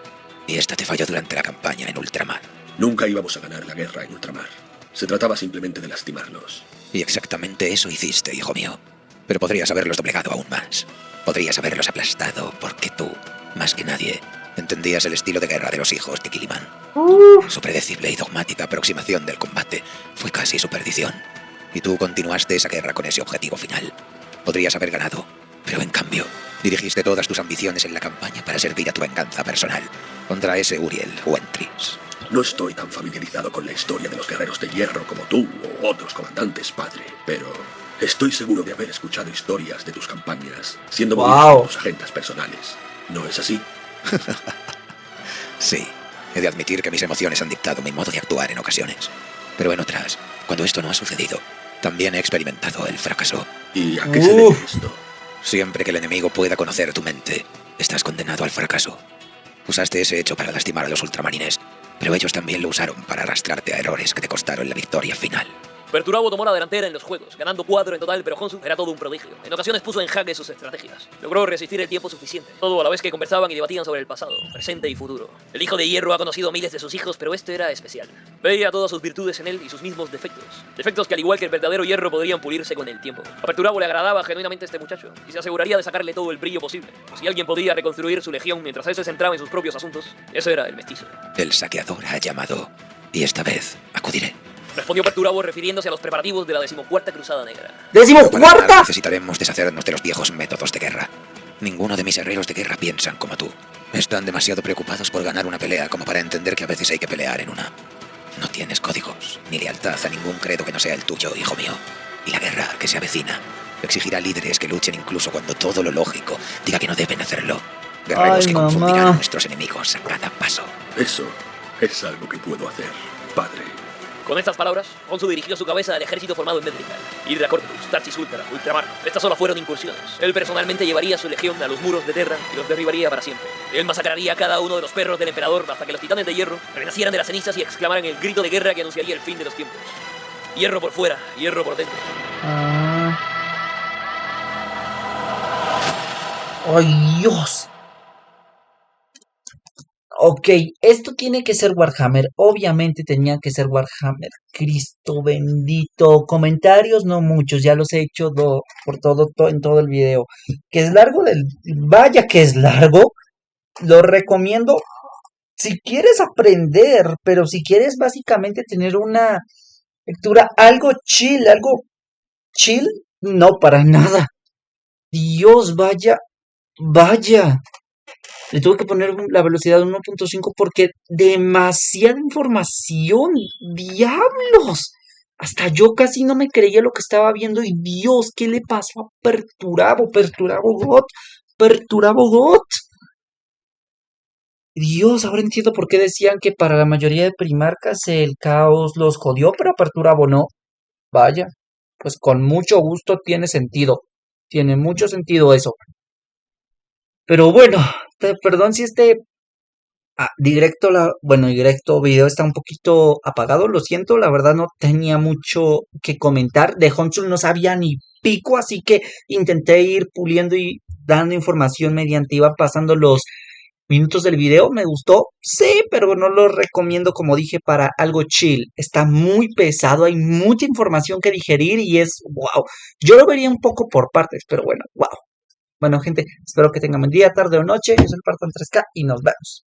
y esta te falló durante la campaña en Ultramar. Nunca íbamos a ganar la guerra en Ultramar. Se trataba simplemente de lastimarlos. Y exactamente eso hiciste, hijo mío. Pero podrías haberlos doblegado aún más. Podrías haberlos aplastado, porque tú, más que nadie, entendías el estilo de guerra de los hijos de Guilliman. Su predecible y dogmática aproximación del combate fue casi su perdición. Y tú continuaste esa guerra con ese objetivo final. Podrías haber ganado, pero en cambio dirigiste todas tus ambiciones en la campaña para servir a tu venganza personal contra ese Uriel Ventris. No estoy tan familiarizado con la historia de los guerreros de hierro como tú o otros comandantes, padre, pero estoy seguro de haber escuchado historias de tus campañas, siendo movidos por tus agendas personales. ¿No es así? Sí, he de admitir que mis emociones han dictado mi modo de actuar en ocasiones. Pero en otras, cuando esto no ha sucedido, también he experimentado el fracaso. ¿Y a qué se debe esto? Siempre que el enemigo pueda conocer tu mente, estás condenado al fracaso. Usaste ese hecho para lastimar a los ultramarines, pero ellos también lo usaron para arrastrarte a errores que te costaron la victoria final. Perturabo tomó la delantera en los juegos, ganando 4 en total, pero Honshu era todo un prodigio. En ocasiones puso en jaque sus estrategias. Logró resistir el tiempo suficiente, todo a la vez que conversaban y debatían sobre el pasado, presente y futuro. El Hijo de Hierro ha conocido a miles de sus hijos, pero este era especial. Veía todas sus virtudes en él y sus mismos defectos. Defectos que al igual que el verdadero hierro podrían pulirse con el tiempo. A Perturabo le agradaba genuinamente este muchacho, y se aseguraría de sacarle todo el brillo posible. Si alguien podía reconstruir su legión mientras él se centraba en sus propios asuntos, ese era el mestizo. El saqueador ha llamado, y esta vez acudiré. Respondió Perturabo refiriéndose a los preparativos de la 14ª Cruzada Negra. ¡14ª! Necesitaremos deshacernos de los viejos métodos de guerra. Ninguno de mis herreros de guerra piensan como tú. Están demasiado preocupados por ganar una pelea como para entender que a veces hay que pelear en una. No tienes códigos, ni lealtad a ningún credo que no sea el tuyo, hijo mío. Y la guerra que se avecina exigirá líderes que luchen incluso cuando todo lo lógico diga que no deben hacerlo. Guerreros que confundirán a nuestros enemigos a cada paso. Eso es algo que puedo hacer, padre. Con estas palabras, Honshu dirigió su cabeza al ejército formado en Medrical. Hydra Corpus, Tarsis Ultra, Ultramar. Estas solo fueron incursiones. Él personalmente llevaría su legión a los muros de Terra y los derribaría para siempre. Él masacraría a cada uno de los perros del emperador hasta que los titanes de hierro renacieran de las cenizas y exclamaran el grito de guerra que anunciaría el fin de los tiempos. Hierro por fuera, hierro por dentro. ¡Ay, Dios! Ok, esto tiene que ser Warhammer. Obviamente tenía que ser Warhammer. Cristo bendito. Comentarios no muchos, ya los he hecho por en todo el video. Que es largo vaya que es largo. Lo recomiendo si quieres aprender, pero si quieres básicamente tener una lectura algo chill, no para nada. Dios, vaya. Le tuve que poner la velocidad de 1.5 porque demasiada información. ¡Diablos! Hasta yo casi no me creía lo que estaba viendo. Y Dios, ¿qué le pasó a Perturabo God? Dios, ahora entiendo por qué decían que para la mayoría de primarcas el caos los jodió, pero a Perturabo no. Vaya, pues con mucho gusto tiene sentido. Tiene mucho sentido eso. Pero bueno, perdón si directo video está un poquito apagado, lo siento, la verdad no tenía mucho que comentar. De Honshu no sabía ni pico, así que intenté ir puliendo y dando información mediante iba pasando los minutos del video. Me gustó, sí, pero no lo recomiendo, como dije, para algo chill. Está muy pesado, hay mucha información que digerir y es wow. Yo lo vería un poco por partes, pero bueno, wow. Bueno, gente, espero que tengan buen día, tarde o noche. Yo soy el Parton 3K y nos vemos.